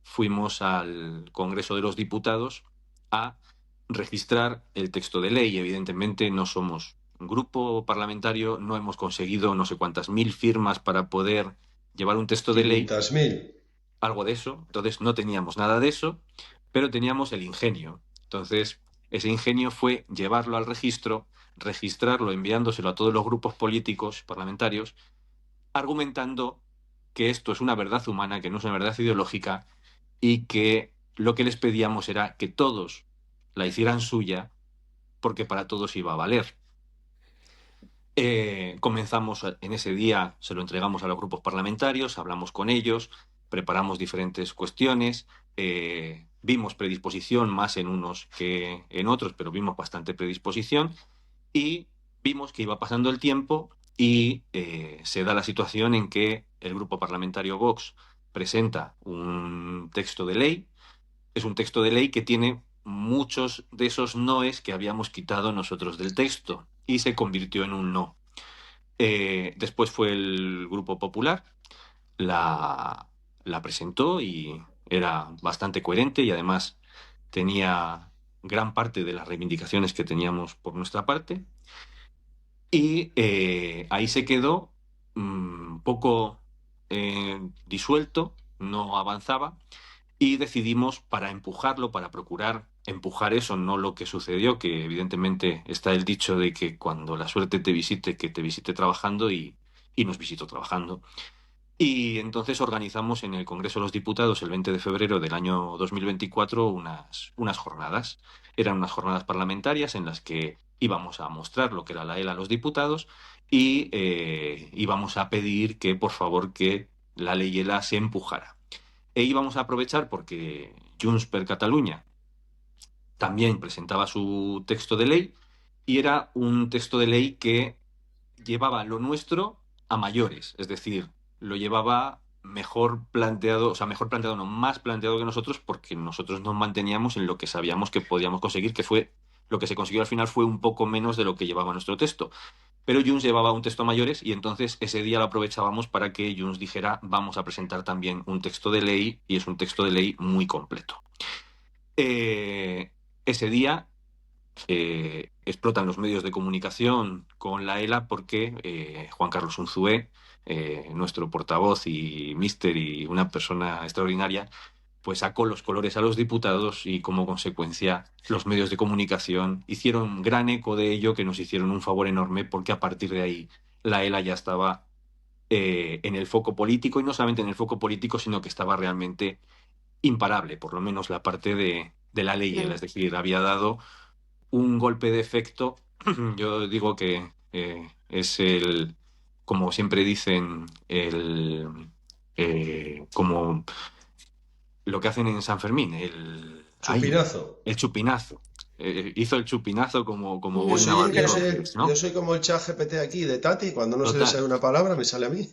fuimos al Congreso de los Diputados a registrar el texto de ley. Evidentemente no somos un grupo parlamentario, no hemos conseguido no sé cuántas mil firmas para poder llevar un texto de ley, 500.000. algo de eso. Entonces no teníamos nada de eso, pero teníamos el ingenio. Entonces ese ingenio fue llevarlo al registro, registrarlo enviándoselo a todos los grupos políticos parlamentarios argumentando que esto es una verdad humana, que no es una verdad ideológica y que lo que les pedíamos era que todos la hicieran suya porque para todos iba a valer. Comenzamos en ese día, se lo entregamos a los grupos parlamentarios, hablamos con ellos, preparamos diferentes cuestiones, vimos predisposición más en unos que en otros, pero vimos bastante predisposición y vimos que iba pasando el tiempo y se da la situación en que el grupo parlamentario Vox presenta un texto de ley. Es un texto de ley que tiene muchos de esos noes que habíamos quitado nosotros del texto y se convirtió en un no. Después fue el Grupo Popular, la, la presentó y era bastante coherente y además tenía gran parte de las reivindicaciones que teníamos por nuestra parte. Y ahí se quedó poco disuelto, no avanzaba, y decidimos para empujarlo, para procurar empujar eso, no lo que sucedió, que evidentemente está el dicho de que cuando la suerte te visite, que te visite trabajando y nos visitó trabajando. Y entonces organizamos en el Congreso de los Diputados el 20 de febrero del año 2024 unas jornadas. Eran unas jornadas parlamentarias en las que íbamos a mostrar lo que era la ELA a los diputados y íbamos a pedir que, por favor, que la ley ELA se empujara. E íbamos a aprovechar porque Junts per Catalunya también presentaba su texto de ley y era un texto de ley que llevaba lo nuestro a mayores, es decir, lo llevaba mejor planteado, o sea, mejor planteado, no, más planteado que nosotros, porque nosotros nos manteníamos en lo que sabíamos que podíamos conseguir, que fue lo que se consiguió al final fue un poco menos de lo que llevaba nuestro texto. Pero Junts llevaba un texto a mayores y entonces ese día lo aprovechábamos para que Junts dijera vamos a presentar también un texto de ley y es un texto de ley muy completo. Ese día explotan los medios de comunicación con la ELA porque Juan Carlos Unzué, nuestro portavoz y míster y una persona extraordinaria, pues sacó los colores a los diputados y como consecuencia los medios de comunicación hicieron gran eco de ello que nos hicieron un favor enorme porque a partir de ahí la ELA ya estaba en el foco político y no solamente en el foco político sino que estaba realmente imparable, por lo menos la parte de la ley ELA, Claro. es decir, había dado un golpe de efecto. Yo digo que es el, como siempre dicen, como lo que hacen en San Fermín, Ay, Chupinazo. el chupinazo. Hizo el chupinazo como Muy buen bien, navarro, Yo ¿no? soy como el chat GPT aquí de Tati, cuando no se le Total. sale una palabra, me sale a mí.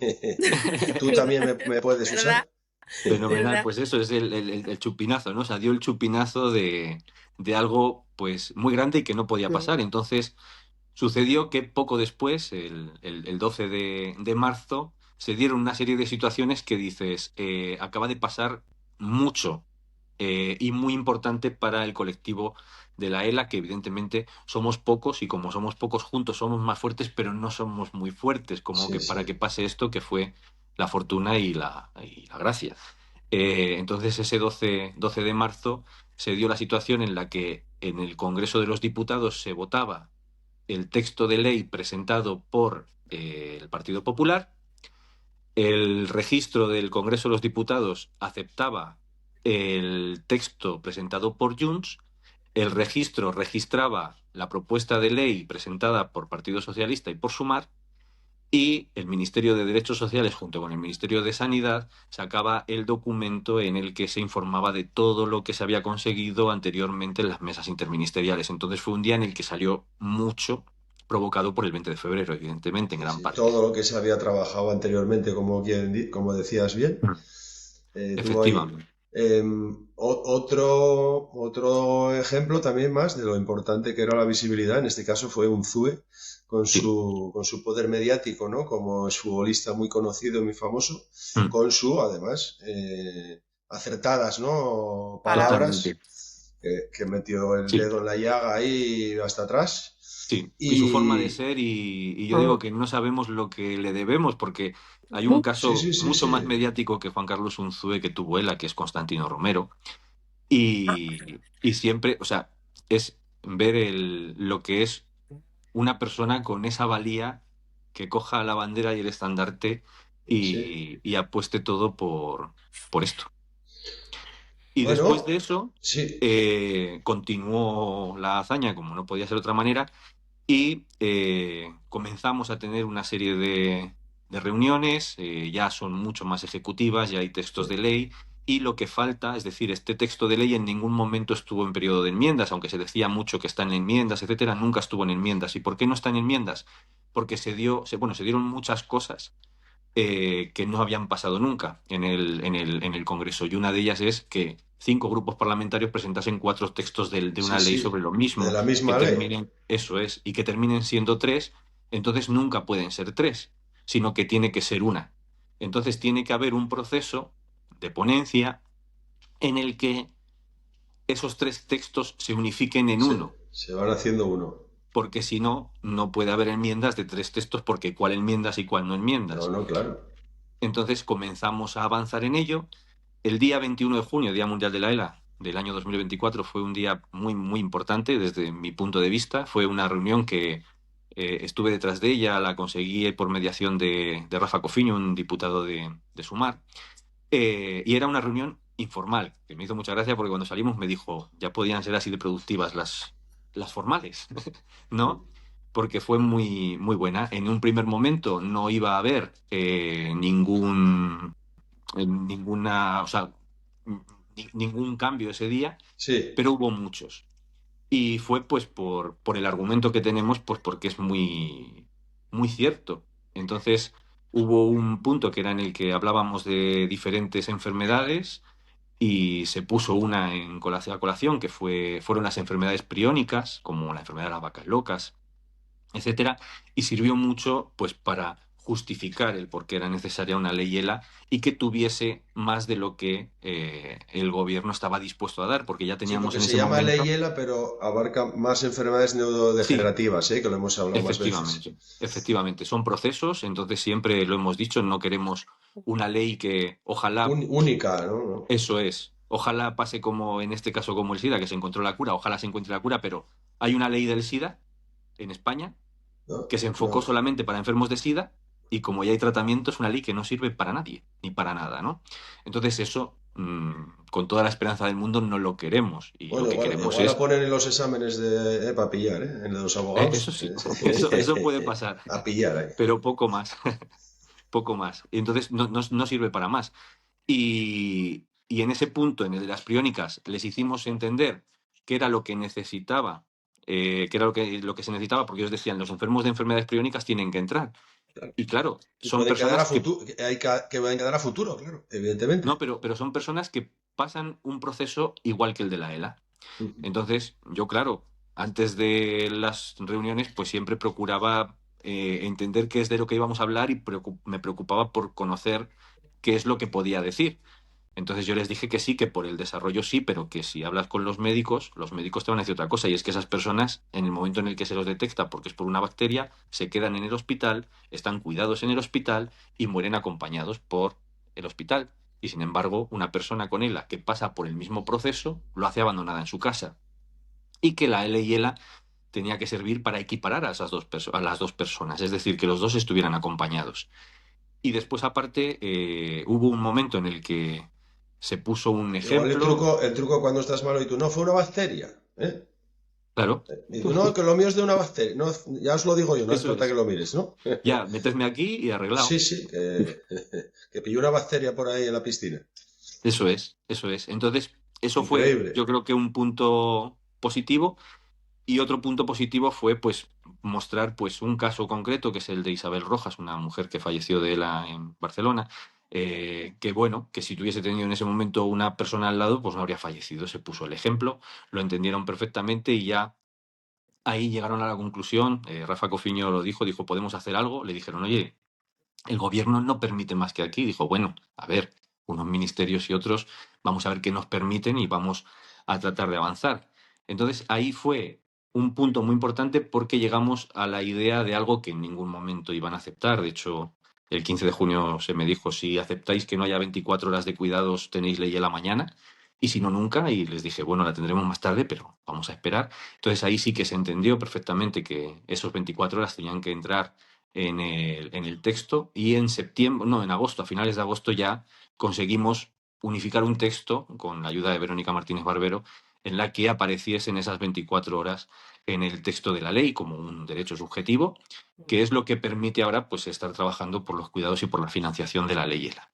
Tú también me puedes ¿verdad? usar. Fenomenal, ¿Verdad? pues eso es el chupinazo, ¿no? O sea, dio el chupinazo de algo pues muy grande y que no podía Mm. pasar. Entonces, sucedió que poco después, el 12 de marzo, se dieron una serie de situaciones que dices, acaba de pasar mucho y muy importante para el colectivo de la ELA, que evidentemente somos pocos y como somos pocos juntos somos más fuertes, pero no somos muy fuertes, como Sí, que para sí. que pase esto que fue la fortuna y la gracia. Entonces ese 12 de marzo se dio la situación en la que en el Congreso de los Diputados se votaba el texto de ley presentado por el Partido Popular, el registro del Congreso de los Diputados aceptaba el texto presentado por Junts, el registro registraba la propuesta de ley presentada por Partido Socialista y por Sumar, y el Ministerio de Derechos Sociales, junto con el Ministerio de Sanidad, sacaba el documento en el que se informaba de todo lo que se había conseguido anteriormente en las mesas interministeriales. Entonces fue un día en el que salió mucho, provocado por el 20 de febrero, evidentemente, en Sí, gran sí. parte. Todo lo que se había trabajado anteriormente, como decías bien, Mm. tuvo ahí. Efectivamente. Otro ejemplo también más de lo importante que era la visibilidad, en este caso fue un Zue Sí. con su poder mediático, ¿no? Como es futbolista muy conocido y muy famoso, Mm. con su, además, acertadas, ¿no? Palabras. Totalmente. Palabras que metió el Sí. dedo en la llaga ahí hasta atrás. Sí, y su forma de Y ser, y yo Mm. digo que no sabemos lo que le debemos, porque hay un sí, caso sí, sí, mucho más sí. mediático que Juan Carlos Unzué que tuvo él, que es Constantino Romero, y siempre, o sea, es ver lo que es una persona con esa valía que coja la bandera y el estandarte Sí. y apueste todo por esto. Y después Bueno, de eso, sí, continuó la hazaña, como no podía ser de otra manera, y comenzamos a tener una serie de reuniones, ya son mucho más ejecutivas, ya hay textos de ley, y lo que falta, es decir, este texto de ley en ningún momento estuvo en periodo de enmiendas, aunque se decía mucho que está en enmiendas, etcétera, nunca estuvo en enmiendas. ¿Y por qué no está en enmiendas? Porque se dieron muchas cosas que no habían pasado nunca en el Congreso. Y una de ellas es que 5 grupos parlamentarios presentasen 4 textos de sí, una ley sobre sí. lo De mismo, la que misma ley. terminen, eso es, y que terminen siendo 3, entonces nunca pueden ser 3, sino que tiene que ser una. Entonces tiene que haber un proceso de ponencia en el que esos 3 textos se unifiquen en uno, Se van haciendo uno. porque si no, no puede haber enmiendas de 3 textos, porque cuál enmiendas y cuál no No, enmiendas. no, claro. Entonces comenzamos a avanzar en ello. El día 21 de junio, Día Mundial de la ELA del año 2024, fue un día muy, muy importante desde mi punto de vista. Fue una reunión que estuve detrás de ella, la conseguí por mediación de Rafa Cofiño, un diputado de Sumar, y era una reunión informal, que me hizo mucha gracia porque cuando salimos me dijo, ya podían ser así de productivas las formales, ¿no? Porque fue muy, muy buena. En un primer momento no iba a haber ninguna, o sea, ningún cambio ese día, Sí, pero hubo muchos. Y fue pues por el argumento que tenemos, pues porque es muy, muy cierto. Entonces hubo un punto que era en el que hablábamos de diferentes enfermedades y se puso una en colación, que fueron las enfermedades priónicas, como la enfermedad de las vacas locas, etcétera, y sirvió mucho pues para justificar el por qué era necesaria una ley ELA y que tuviese más de lo que el gobierno estaba dispuesto a dar, porque ya sí, teníamos porque en se ese llama momento. Leyela, pero abarca más enfermedades Sí, neurodegenerativas, que lo hemos hablado más veces. efectivamente, efectivamente, son procesos, entonces siempre lo hemos dicho, no queremos una ley que ojalá, Única, ¿no? No, eso es, ojalá pase como en este caso como el SIDA, que se encontró la cura, ojalá se encuentre la cura, pero hay una ley del SIDA en España no, que se enfocó no. solamente para enfermos de SIDA y como ya hay tratamiento es una ley que no sirve para nadie, ni para nada, ¿no? Entonces eso, con toda la esperanza del mundo, no lo queremos y lo Bueno, que queremos igual la es, ponen en los exámenes para pillar, en los eso abogados. sí, eso puede pasar, A pillar, pero poco más, poco más. Y entonces no sirve para más. Y, y en ese punto, en el de las priónicas, les hicimos entender qué era lo que necesitaba, qué era lo que se necesitaba, porque ellos decían, los enfermos de enfermedades priónicas tienen que entrar. Claro. Y claro, Y son pueden quedar a personas que... futuro, que pueden quedar a futuro, claro, No, evidentemente. pero son personas que pasan un proceso igual que el de la ELA. Ujú. Entonces, yo, claro, antes de las reuniones, pues siempre procuraba entender qué es de lo que íbamos a hablar y me preocupaba por conocer qué es lo que podía decir. Entonces yo les dije que sí, que por el desarrollo sí, pero que si hablas con los médicos te van a decir otra cosa, y es que esas personas, en el momento en el que se los detecta porque es por una bacteria, se quedan en el hospital, están cuidados en el hospital y mueren acompañados por el hospital. Y sin embargo, una persona con ELA que pasa por el mismo proceso lo hace abandonada en su casa. Y que la L y ELA tenía que servir para equiparar a a las dos personas, es decir, que los dos estuvieran acompañados. Y después, aparte, hubo un momento en el que se puso un Igual ejemplo, el truco cuando estás malo y tú no fue una bacteria, ¿eh? claro, Y tú no, que lo mío es de una bacteria. No, ya os lo digo yo, no hace eso falta que es. lo mires, ¿no? Ya, metedme aquí y arreglado. Sí, sí, que pilló una bacteria por ahí en la piscina. Eso es, eso es. Entonces, eso fue, Increíble. yo creo que un punto positivo. Y otro punto positivo fue, pues, mostrar, pues, un caso concreto, que es el de Isabel Rojas, una mujer que falleció de ELA en Barcelona, que bueno, que si tuviese tenido en ese momento una persona al lado, pues no habría fallecido. Se puso el ejemplo, lo entendieron perfectamente y ya ahí llegaron a la conclusión. Rafa Cofiño lo dijo, podemos hacer algo. Le dijeron, oye, el gobierno no permite más que aquí. Dijo, bueno, a ver, unos ministerios y otros, vamos a ver qué nos permiten y vamos a tratar de avanzar. Entonces ahí fue un punto muy importante porque llegamos a la idea de algo que en ningún momento iban a aceptar. De hecho, el 15 de junio se me dijo, si aceptáis que no haya 24 horas de cuidados, tenéis ley a la mañana. Y si no, nunca. Y les dije, bueno, la tendremos más tarde, pero vamos a esperar. Entonces ahí sí que se entendió perfectamente que esos 24 horas tenían que entrar en el texto, y en septiembre, no, en agosto, a finales de agosto ya conseguimos unificar un texto con la ayuda de Verónica Martínez Barbero en la que apareciesen esas 24 horas en el texto de la ley como un derecho subjetivo, que es lo que permite ahora, pues, estar trabajando por los cuidados y por la financiación de la ley ELA.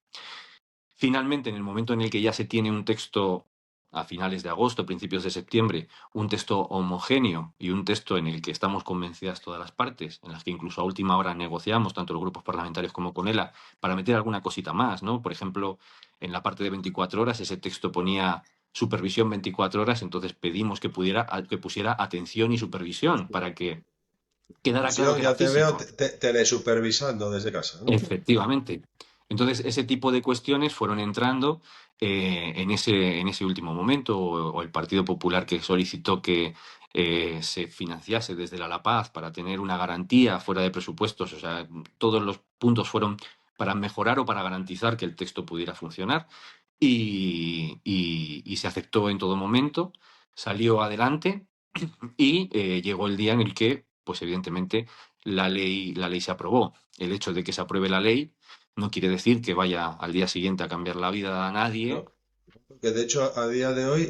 Finalmente, en el momento en el que ya se tiene un texto a finales de agosto, principios de septiembre, un texto homogéneo y un texto en el que estamos convencidas todas las partes, en las que incluso a última hora negociamos, tanto los grupos parlamentarios como con ELA, para meter alguna cosita más, ¿no? Por ejemplo, en la parte de 24 horas, ese texto ponía supervisión 24 horas, entonces pedimos que pusiera atención y supervisión para que quedara claro Visión, que era ya te veo físico. telesupervisando desde casa, ¿no? Efectivamente. Entonces, ese tipo de cuestiones fueron entrando en ese último momento, o el Partido Popular, que solicitó que se financiase desde la Paz para tener una garantía fuera de presupuestos. O sea, todos los puntos fueron para mejorar o para garantizar que el texto pudiera funcionar, y se aceptó en todo momento, salió adelante y llegó el día en el que, pues evidentemente, la ley se aprobó. El hecho de que se apruebe la ley no quiere decir que vaya al día siguiente a cambiar la vida a No, nadie. que de hecho a día de hoy,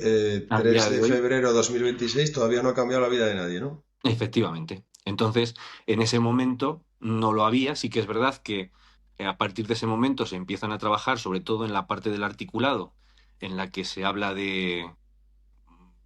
A 3 día de de hoy, febrero de 2026, todavía no ha cambiado la vida de nadie, ¿no? efectivamente. Entonces, en ese momento no lo había. Sí que es verdad que a partir de ese momento se empiezan a trabajar, sobre todo en la parte del articulado, en la que se habla de,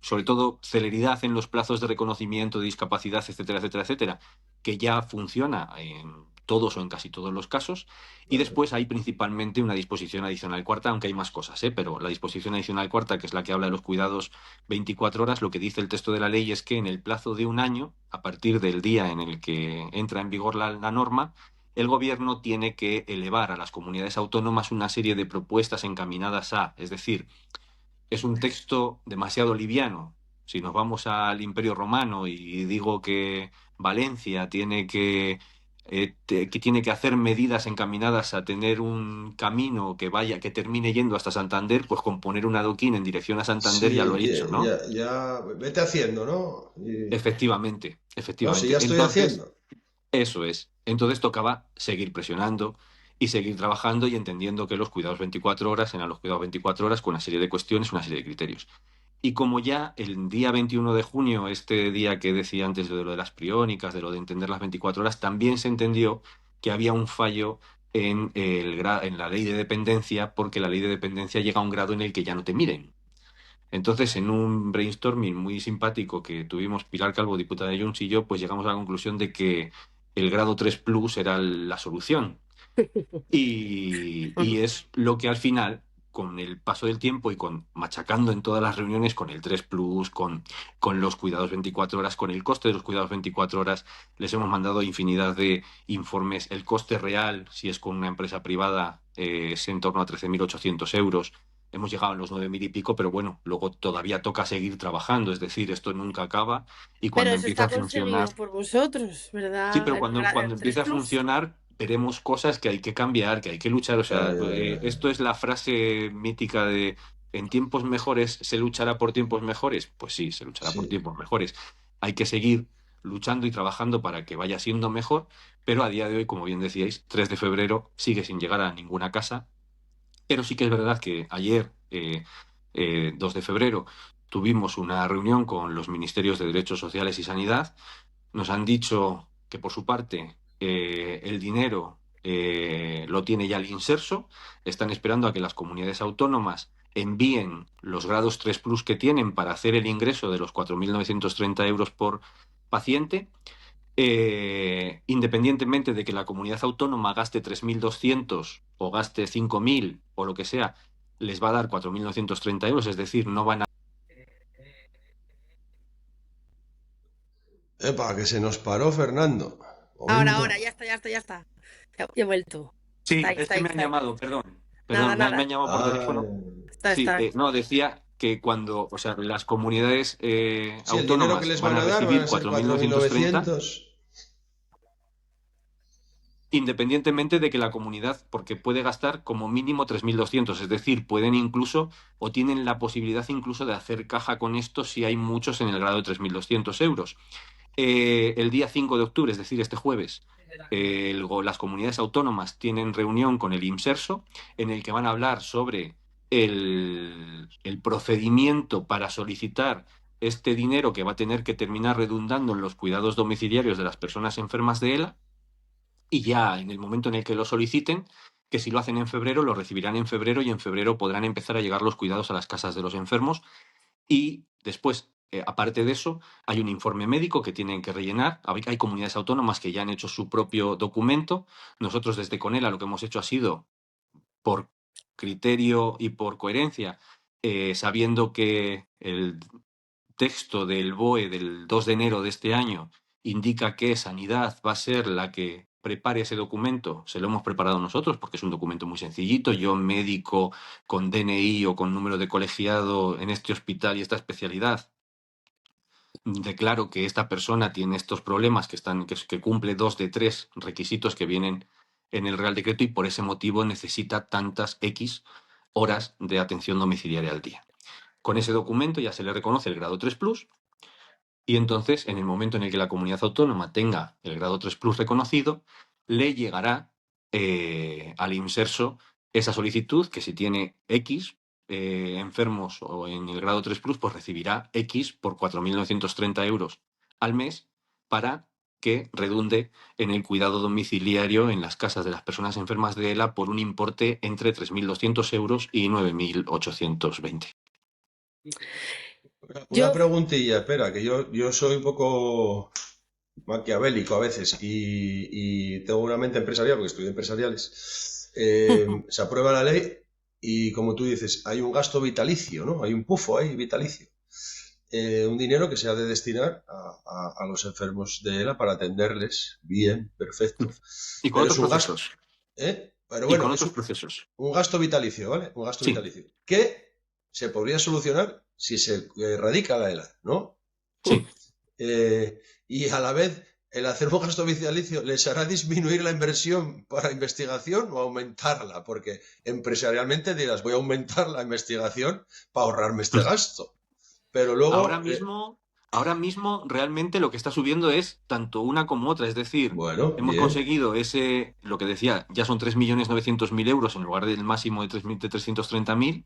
sobre todo, celeridad en los plazos de reconocimiento de discapacidad, etcétera, etcétera, etcétera, que ya funciona en todos o en casi todos los casos. Y Vale. después hay principalmente una disposición adicional cuarta, aunque hay más cosas, pero la disposición adicional cuarta, que es la que habla de los cuidados 24 horas, lo que dice el texto de la ley es que en el plazo de un año, a partir del día en el que entra en vigor la norma, el gobierno tiene que elevar a las comunidades autónomas una serie de propuestas encaminadas a, es decir, es un texto demasiado liviano. Si nos vamos al Imperio Romano y digo que Valencia que tiene que hacer medidas encaminadas a tener un camino que vaya, que termine yendo hasta Santander, pues con poner un adoquín en dirección a Santander ya lo Sí, he hecho, ¿no? ya, vete haciendo, ¿no? Efectivamente, No, sí, ya efectivamente. estoy Entonces, haciendo. eso es. Entonces tocaba seguir presionando y seguir trabajando y entendiendo que los cuidados 24 horas eran los cuidados 24 horas con una serie de cuestiones, una serie de criterios. Y como ya el día 21 de junio, este día que decía antes de lo de las priónicas, de lo de entender las 24 horas, también se entendió que había un fallo en la ley de dependencia, porque la ley de dependencia llega a un grado en el que ya no te miren. Entonces, en un brainstorming muy simpático que tuvimos Pilar Calvo, diputada de Junts, y yo, pues llegamos a la conclusión de que el grado 3 Plus era la solución. Y es lo que al final, con el paso del tiempo y machacando en todas las reuniones con el 3 Plus, con los cuidados 24 horas, con el coste de los cuidados 24 horas, les hemos mandado infinidad de informes. El coste real, si es con una empresa privada, es en torno a 13.800 euros. Hemos llegado a los 9.000 y pico, pero bueno, luego todavía toca seguir trabajando, es decir, esto nunca acaba y Pero cuando eso empieza está a funcionar. conseguido por vosotros, Sí, ¿verdad? pero cuando El 3 empiece a Plus. funcionar, veremos cosas que hay que cambiar, que hay que luchar. O Ya, sea, ya, ya, ya. esto es la frase mítica de ¿en tiempos mejores se luchará por tiempos mejores? Pues sí, se luchará por Sí. tiempos mejores. Hay que seguir luchando y trabajando para que vaya siendo mejor, pero a día de hoy, como bien decíais, 3 de febrero sigue sin llegar a ninguna casa. Pero sí que es verdad que ayer, 2 de febrero, tuvimos una reunión con los Ministerios de Derechos Sociales y Sanidad. Nos han dicho que por su parte el dinero lo tiene ya el Inserso. Están esperando a que las comunidades autónomas envíen los grados 3 Plus que tienen para hacer el ingreso de los 4.930 euros por paciente. Independientemente de que la comunidad autónoma gaste 3.200 o gaste 5.000 o lo que sea, les va a dar 4.930 euros, es decir, no van a... Epa, que se nos paró Fernando. Ahora, Momento. ya está, ya está, ya está. Ya he vuelto. Sí, Está ahí, es está que ahí, me han está ahí. llamado, perdón. Nada, Perdón, me han nada. llamado por Ah, teléfono. Sí, Está. no, decía que cuando, o sea, las comunidades sí, el dinero que autónomas les van van a a dar van recibir a ser 4.930, 4.900. independientemente de que la comunidad, porque puede gastar como mínimo 3.200, es decir, pueden incluso, o tienen la posibilidad incluso de hacer caja con esto si hay muchos en el grado de 3.200 euros. El día 5 de octubre, es decir, este jueves, las comunidades autónomas tienen reunión con el IMSERSO en el que van a hablar sobre el procedimiento para solicitar este dinero que va a tener que terminar redundando en los cuidados domiciliarios de las personas enfermas de ELA, y ya en el momento en el que lo soliciten, que si lo hacen en febrero, lo recibirán en febrero y en febrero podrán empezar a llegar los cuidados a las casas de los enfermos. Y después, aparte de eso, hay un informe médico que tienen que rellenar. Hay comunidades autónomas que ya han hecho su propio documento. Nosotros desde Conela lo que hemos hecho ha sido, por criterio y por coherencia, sabiendo que el texto del BOE del 2 de enero de este año indica que Sanidad va a ser la que prepare ese documento, se lo hemos preparado nosotros porque es un documento muy sencillito. Yo, médico con DNI o con número de colegiado en este hospital y esta especialidad, declaro que esta persona tiene estos problemas que cumple 2 de 3 requisitos que vienen en el Real Decreto y por ese motivo necesita tantas X horas de atención domiciliaria al día. Con ese documento ya se le reconoce el grado 3 Plus y entonces, en el momento en el que la comunidad autónoma tenga el grado 3 Plus reconocido, le llegará al IMSERSO esa solicitud que si tiene X enfermos o en el grado 3 Plus, pues recibirá X por 4.930 euros al mes para que redunde en el cuidado domiciliario en las casas de las personas enfermas de ELA por un importe entre 3.200 euros y 9.820. Una Yo, preguntilla, espera, que yo soy un poco maquiavélico a veces y tengo una mente empresarial porque estudio empresariales. Se aprueba la ley y como tú dices, hay un gasto vitalicio, ¿no? Hay un pufo ahí vitalicio. Un dinero que se ha de destinar a los enfermos de ELA para atenderles bien, perfecto. Y con Pero es otros un gasto, procesos. ¿eh? Pero Y bueno, con es otros procesos. un gasto vitalicio, ¿vale? Un gasto Sí, vitalicio. Que se podría solucionar si se erradica la ELA, ¿no? sí. Y a la vez, el hacer un gasto vitalicio les hará disminuir la inversión para investigación o aumentarla, porque empresarialmente dirás, voy a aumentar la investigación para ahorrarme este gasto. Pero Ahora luego, mismo, ahora mismo realmente lo que está subiendo es tanto una como otra. Es decir, bueno, hemos bien, conseguido lo que decía, ya son 3.900.000 euros en lugar del máximo de 330.000.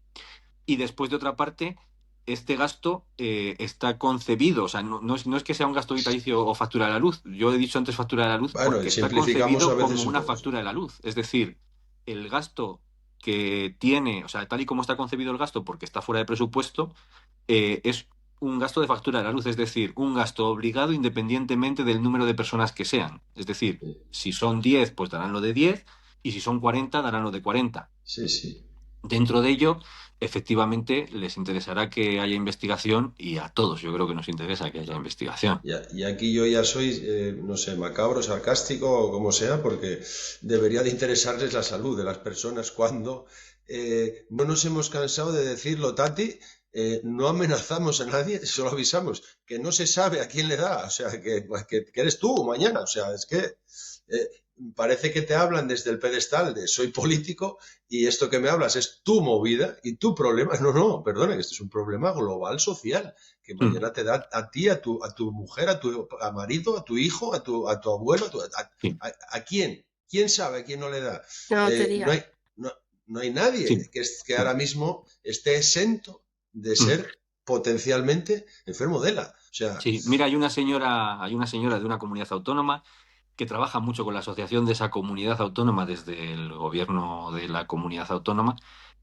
Y después, de otra parte, este gasto está concebido, o sea, no es que sea un gasto vitalicio o factura de la luz. Yo he dicho antes factura de la luz Bueno, porque y está simplificamos a concebido veces como un una poco, sí. factura de la luz. Es decir, el gasto que tiene, o sea, tal y como está concebido el gasto porque está fuera de presupuesto, es un gasto de factura de la luz, es decir, un gasto obligado independientemente del número de personas que sean. Es decir, si son 10, pues darán lo de 10, y si son 40, darán lo de 40. Sí, sí. Dentro de ello, efectivamente, les interesará que haya investigación y a todos yo creo que nos interesa que haya investigación. Y aquí yo ya soy, no sé, macabro, sarcástico o como sea, porque debería de interesarles la salud de las personas cuando no nos hemos cansado de decirlo, Tati, no amenazamos a nadie, solo avisamos que no se sabe a quién le da, o sea, que eres tú mañana, o sea, es que parece que te hablan desde el pedestal de soy político y esto que me hablas es tu movida y tu problema. No, no, perdona, este es un problema global social que mañana te da a ti, a tu mujer, a marido, a tu hijo, a tu abuelo, Sí, a quién. ¿Quién sabe a quién no le da? La No lotería. hay, no, no hay nadie sí. que ahora mismo esté exento de ser potencialmente enfermo de la. O sea, Sí, mira, hay una señora de una comunidad autónoma que trabaja mucho con la asociación de esa comunidad autónoma desde el gobierno de la comunidad autónoma,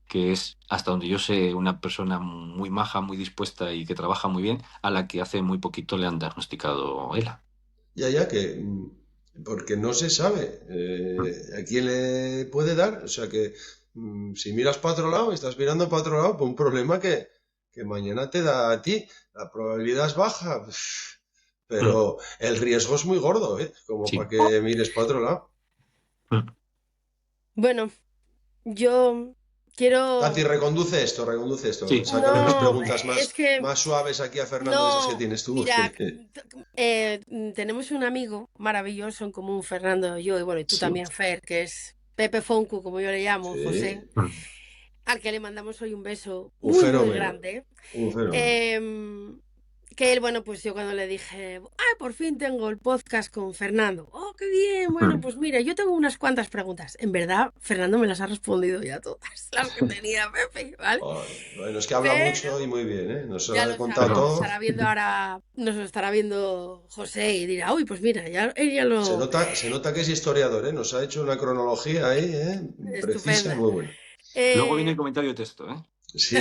que es, hasta donde yo sé, una persona muy maja, muy dispuesta y que trabaja muy bien, a la que hace muy poquito le han diagnosticado ELA. ya, porque no se sabe a quién le puede dar. O sea que si miras para otro lado, estás mirando para otro lado por un problema que mañana te da a ti. La probabilidad es baja, Mm, pero el riesgo es muy gordo, ¿eh? Como para Sí. que mires para otro lado. Mm. Bueno, yo Tati, quiero... reconduce esto. Sí. Sácale unas No, preguntas es más, que... más suaves aquí a Fernando de esas que No, tienes tú. mira, tenemos un amigo maravilloso en común, Fernando y yo, y bueno, y tú Sí, también, Fer, que es Pepe Foncu, como yo le llamo, José, sí, Mm. al que le mandamos hoy un beso un muy, muy fenómeno, grande. un fenómeno. Em, que él, bueno, pues yo cuando le dije, ay, por fin tengo el podcast con Fernando. Oh, qué bien. Bueno, Mm. pues mira, yo tengo unas cuantas preguntas. En verdad, Fernando me las ha respondido ya todas las que tenía Pepe, ¿vale? Bueno, es que habla Pero mucho y muy bien, ¿eh? Nos ya ha lo contado sabe, nos todo. estará viendo ahora, nos lo estará viendo José y dirá, uy, pues mira, ya, él ya lo... Se nota que es historiador, ¿eh? Nos ha hecho una cronología ahí, ¿eh? Precisa y Estupenda. muy buena. Luego viene el Eh, comentario de texto, ¿eh? Sí.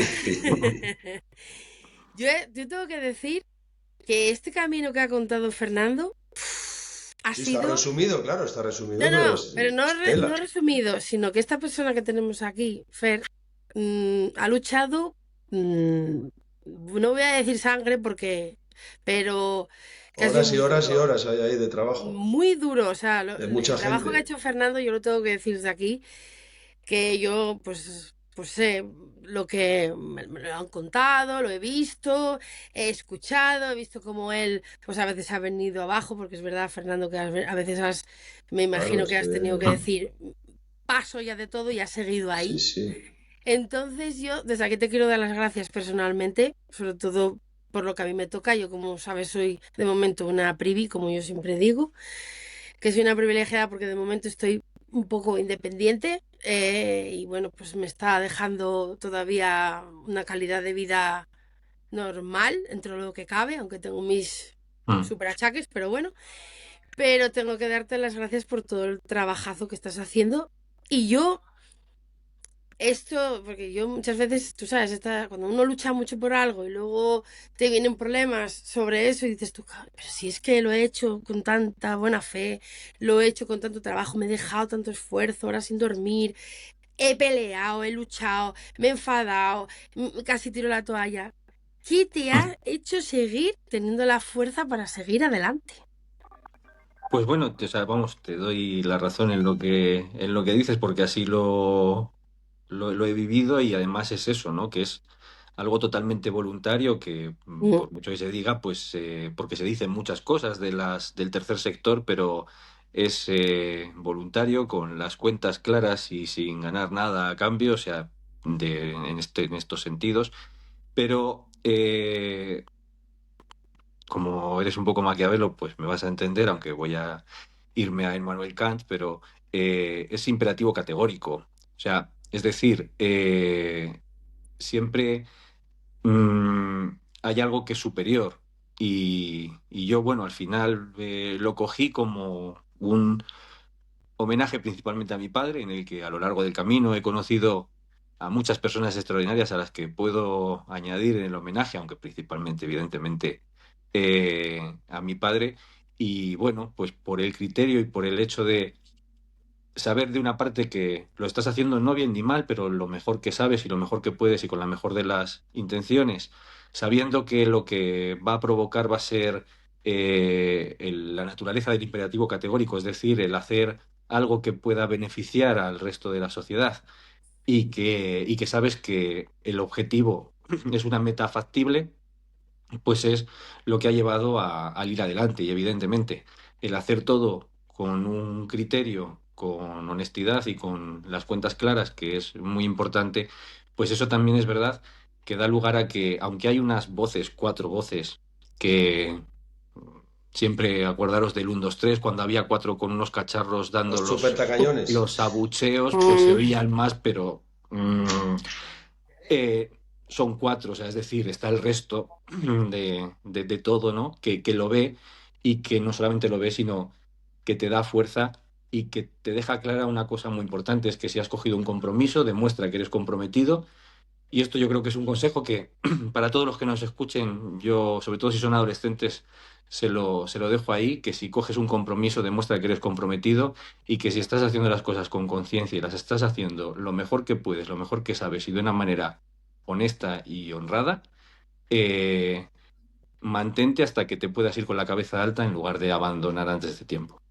yo tengo que decir que este camino que ha contado Fernando ha Sí, está sido... resumido, claro, está No, resumido, pero no, es, pero no, es tela. no resumido, sino que esta persona que tenemos aquí, Fer, ha luchado, no voy a decir sangre porque, pero que ha sido Horas y muy horas y duro, horas hay ahí de trabajo, muy duro. O sea, de el mucha trabajo que ha gente. hecho Fernando, yo lo tengo que decir de aquí, que yo pues sé lo que me lo han contado, lo he visto, he escuchado, he visto cómo él pues a veces ha venido abajo, porque es verdad, Fernando, que a veces me Claro, imagino es que has tenido que Mm. que... decir paso ya de todo y has seguido Sí, ahí. sí. Entonces yo desde aquí te quiero dar las gracias personalmente, sobre todo por lo que a mí me toca. Yo, como sabes, soy de momento una privi, como yo siempre digo, que soy una privilegiada porque de momento estoy un poco independiente, y bueno, pues me está dejando todavía una calidad de vida normal dentro de lo que cabe, aunque tengo mis Mm. super achaques, pero bueno, pero tengo que darte las gracias por todo el trabajazo que estás haciendo. Y yo, esto, porque yo muchas veces, tú sabes, cuando uno lucha mucho por algo y luego te vienen problemas sobre eso y dices tú, "Ca- pero si es que lo he hecho con tanta buena fe, lo he hecho con tanto trabajo, me he dejado tanto esfuerzo, horas sin dormir, he peleado, he luchado, me he enfadado, casi tiro la toalla. ¿Qué te Mm. ha hecho seguir teniendo la fuerza para seguir adelante? Pues bueno, o sea, vamos, te doy la razón en lo que dices, porque así lo he vivido y además es eso, ¿no? Que es algo totalmente voluntario que, Mm. por mucho que se diga, pues, porque se dicen muchas cosas del tercer sector, pero es voluntario, con las cuentas claras y sin ganar nada a cambio, o sea, en estos sentidos. Pero como eres un poco maquiavelo, pues me vas a entender, aunque voy a irme a Immanuel Kant, pero es imperativo categórico. O sea, es decir, siempre hay algo que es superior. Y yo, bueno, al final lo cogí como un homenaje principalmente a mi padre, en el que a lo largo del camino he conocido a muchas personas extraordinarias a las que puedo añadir en el homenaje, aunque principalmente, evidentemente, a mi padre. Y bueno, pues por el criterio y por el hecho de saber de una parte que lo estás haciendo no bien ni mal, pero lo mejor que sabes y lo mejor que puedes y con la mejor de las intenciones, sabiendo que lo que va a provocar va a ser la naturaleza del imperativo categórico, es decir, el hacer algo que pueda beneficiar al resto de la sociedad y que sabes que el objetivo es una meta factible, pues es lo que ha llevado al ir adelante. Y evidentemente, el hacer todo con un criterio, con honestidad y con las cuentas claras, que es muy importante, pues eso también es verdad que da lugar a que, aunque hay unas voces, cuatro voces, que siempre acordaros del 1, 2, 3, cuando había cuatro con unos cacharros dando Los súper tacañones. los abucheos, pues se Mm, oían más, pero eh, son cuatro, o sea, es decir, está el resto de todo, ¿no? Que lo ve y que no solamente lo ve, sino que te da fuerza y que te deja clara una cosa muy importante, es que si has cogido un compromiso, demuestra que eres comprometido. Y esto yo creo que es un consejo que para todos los que nos escuchen, yo, sobre todo si son adolescentes, se lo dejo ahí, que si coges un compromiso, demuestra que eres comprometido y que si estás haciendo las cosas con conciencia y las estás haciendo lo mejor que puedes, lo mejor que sabes y de una manera honesta y honrada, eh, mantente hasta que te puedas ir con la cabeza alta en lugar de abandonar antes de tiempo.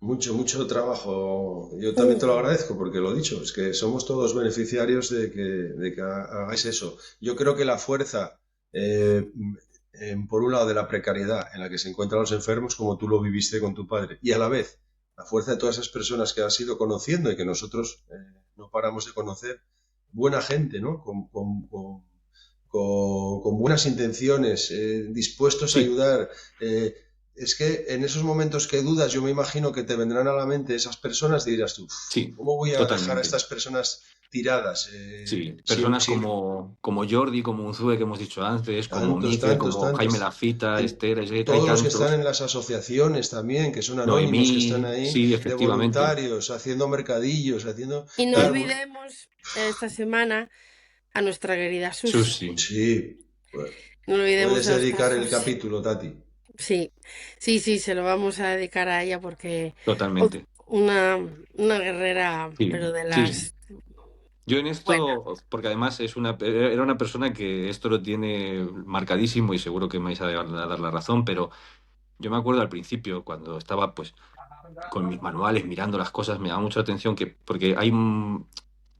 Mucho, mucho trabajo. Yo también te lo mm, agradezco porque lo dicho, es que somos todos beneficiarios de que hagáis eso. Yo creo que la fuerza, eh, por un lado, de la precariedad en la que se encuentran los enfermos, como tú lo viviste con tu padre, y a la vez, la fuerza de todas esas personas que has ido conociendo y que nosotros no paramos de conocer, buena gente, ¿no? Con buenas intenciones, dispuestos a Sí, ayudar. Es que en esos momentos que dudas, yo me imagino que te vendrán a la mente esas personas y dirás tú, sí, ¿cómo voy a dejar a totalmente. estas personas tiradas? Sí, personas como Jordi, como Unzue que hemos dicho antes, como Tantos, Miquel, tantos, como Jaime tantos. Lafita, En Esther, es que hay todos los que están tantos. en las asociaciones también, que son anónimos, que están Noemí, ahí, sí, de efectivamente. voluntarios, haciendo mercadillos, haciendo Y no tal. olvidemos esta semana a nuestra querida Susi. Susi, Sí, No olvidemos puedes a nuestra dedicar el Susi. capítulo, Tati. Sí, sí, sí, se lo vamos a dedicar a ella porque totalmente. una guerrera, Sí, pero de sí. las Yo en buenas. esto, porque además era una persona que esto lo tiene marcadísimo y seguro que me vais a dar la razón, pero yo me acuerdo al principio, cuando estaba pues con mis manuales mirando las cosas, me daba mucha atención porque hay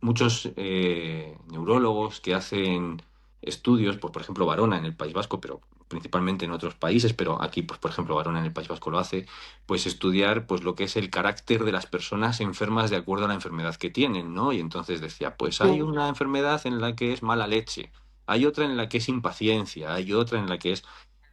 muchos neurólogos que hacen estudios, pues, por ejemplo, Varona en el País Vasco, pero principalmente en otros países, pero aquí, pues, por ejemplo, Varona en el País Vasco lo hace, pues estudiar pues lo que es el carácter de las personas enfermas de acuerdo a la enfermedad que tienen, ¿no? Y entonces decía, pues hay Mm, una enfermedad en la que es mala leche, hay otra en la que es impaciencia, hay otra en la que es...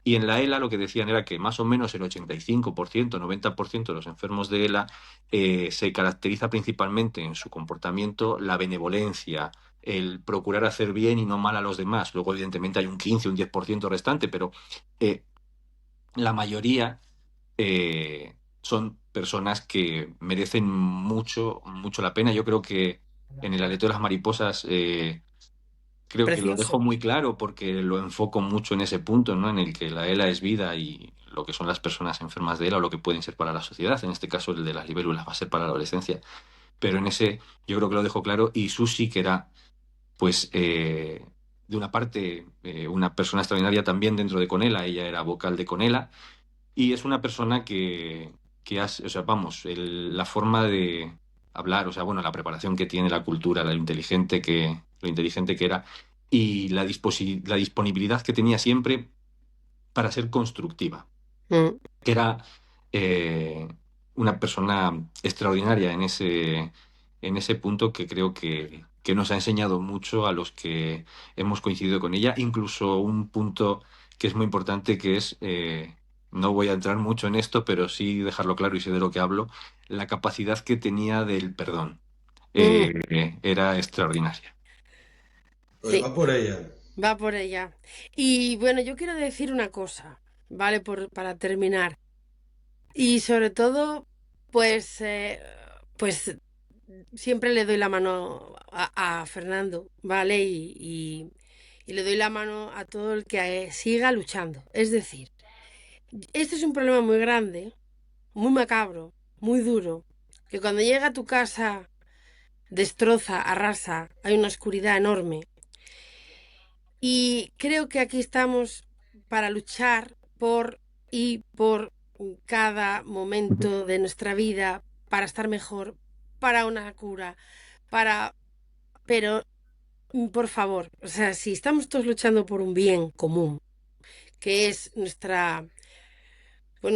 Y en la ELA lo que decían era que más o menos el 85%, 90% de los enfermos de ELA se caracteriza principalmente en su comportamiento la benevolencia, el procurar hacer bien y no mal a los demás. Luego, evidentemente, hay un 15, un 10% restante, pero eh, la mayoría son personas que merecen mucho, mucho la pena. Yo creo que en el aleteo de las mariposas creo que lo dejo precioso. muy claro porque lo enfoco mucho en ese punto, ¿no? En el que la ELA es vida y lo que son las personas enfermas de ELA o lo que pueden ser para la sociedad. En este caso, el de las libélulas va a ser para la adolescencia. Pero en ese yo creo que lo dejo claro. Y Susi, que era, pues, de una parte, una persona extraordinaria también dentro de Conela. Ella era vocal de Conela y es una persona que hace, o sea, vamos, la forma de hablar, o sea, bueno, la preparación que tiene, la cultura, lo inteligente que era y la disponibilidad que tenía siempre para ser constructiva, Mm, que era eh, una persona extraordinaria en ese punto que creo que nos ha enseñado mucho a los que hemos coincidido con ella, incluso un punto que es muy importante, que es, no voy a entrar mucho en esto, pero sí dejarlo claro y sé de lo que hablo, la capacidad que tenía del perdón. mm, Era extraordinaria. Pues sí. va por ella. Va por ella. Y bueno, yo quiero decir una cosa, ¿vale? Para terminar. Y sobre todo, pues, pues siempre le doy la mano a Fernando, ¿vale? Y le doy la mano a todo el que siga luchando. Es decir, este es un problema muy grande, muy macabro, muy duro, que cuando llega a tu casa destroza, arrasa, hay una oscuridad enorme. Y creo que aquí estamos para luchar por cada momento de nuestra vida, para estar mejor, para una cura, para... Pero, por favor, o sea, si estamos todos luchando por un bien común, que es pues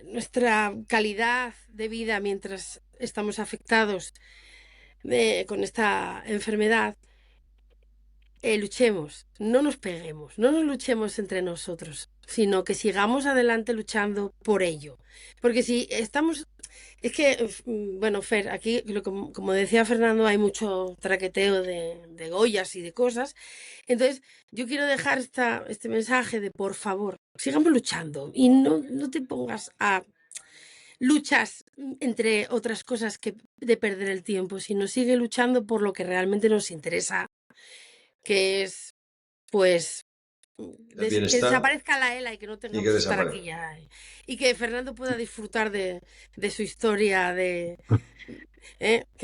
nuestra calidad de vida mientras estamos afectados con esta enfermedad, luchemos, no nos peguemos, no nos luchemos entre nosotros, sino que sigamos adelante luchando por ello. Porque si estamos... Es que, bueno, Fer, aquí, como decía Fernando, hay mucho traqueteo de Goyas y de cosas. Entonces, yo quiero dejar este mensaje de, por favor, sigamos luchando y no te pongas a luchas entre otras cosas que de perder el tiempo, sino sigue luchando por lo que realmente nos interesa, que es, pues, El que bienestar desaparezca la ELA y que no y tengamos que que estar aquí desaparezca. ya. Y que Fernando pueda disfrutar de su historia, que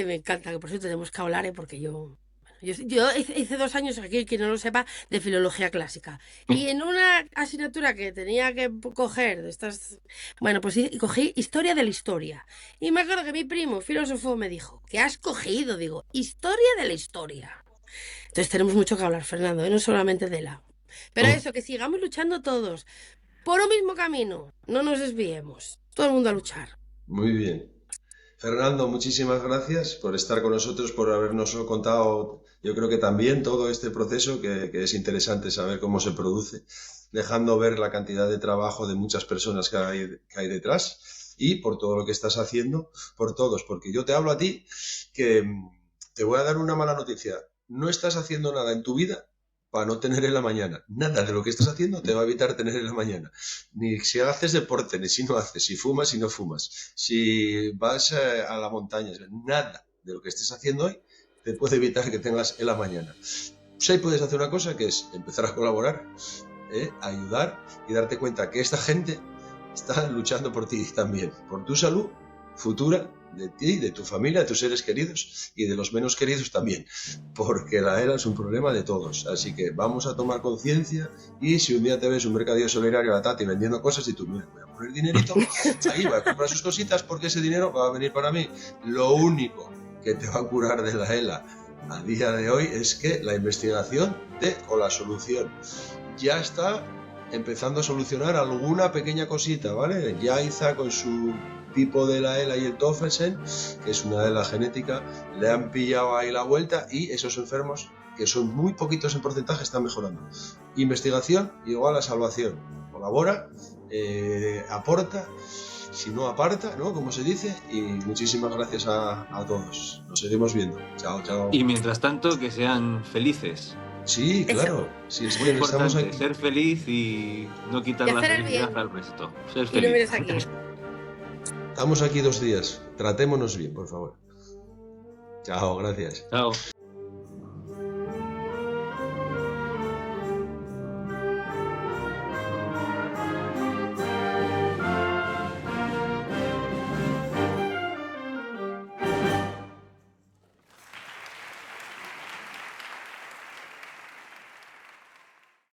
me encanta, que por eso tenemos que hablar, porque yo hice 2 años aquí, quien no lo sepa, de filología clásica. Y en una asignatura que tenía que coger de estas, bueno, pues cogí historia de la historia. Y me acuerdo que mi primo, filósofo, me dijo, ¿qué has cogido? Digo, historia de la historia. Entonces tenemos mucho que hablar, Fernando, no solamente de la. Pero eso, que sigamos luchando todos por un mismo camino, no nos desviemos. Todo el mundo a luchar. Muy bien. Fernando, muchísimas gracias por estar con nosotros, por habernos contado, yo creo que también todo este proceso, que es interesante saber cómo se produce, dejando ver la cantidad de trabajo de muchas personas que hay detrás y por todo lo que estás haciendo, por todos, porque yo te hablo a ti que te voy a dar una mala noticia. No estás haciendo nada en tu vida para no tener en la mañana. Nada de lo que estás haciendo te va a evitar tener en la mañana. Ni si haces deporte, ni si no haces, si fumas y no fumas, si vas a la montaña, nada de lo que estés haciendo hoy te puede evitar que tengas en la mañana. Pues ahí puedes hacer una cosa que es empezar a colaborar, ayudar y darte cuenta que esta gente está luchando por ti también, por tu salud futura, de ti, de tu familia, de tus seres queridos y de los menos queridos también, porque la ELA es un problema de todos. Así que vamos a tomar conciencia y si un día te ves un mercadillo solidario a la Tati vendiendo cosas y tú, mira, voy a poner dinerito, ahí voy a comprar sus cositas porque ese dinero va a venir para mí. Lo único que te va a curar de la ELA a día de hoy es que la investigación o la solución ya está empezando a solucionar alguna pequeña cosita, ¿vale? Ya Iza con su tipo de la ELA y el Tofersen, que es una ELA genética, le han pillado ahí la vuelta y esos enfermos, que son muy poquitos en porcentaje, están mejorando. Investigación igual a salvación. Colabora, aporta, si no aparta, ¿no? Como se dice, y muchísimas gracias a todos. Nos seguimos viendo. Chao, chao. Y mientras tanto, que sean felices. Sí, claro. Sí, es muy importante aquí. ser feliz y no quitar la felicidad al resto. Ser feliz. Y no mires aquí. Estamos aquí 2 días. Tratémonos bien, por favor. Chao, gracias. Chao.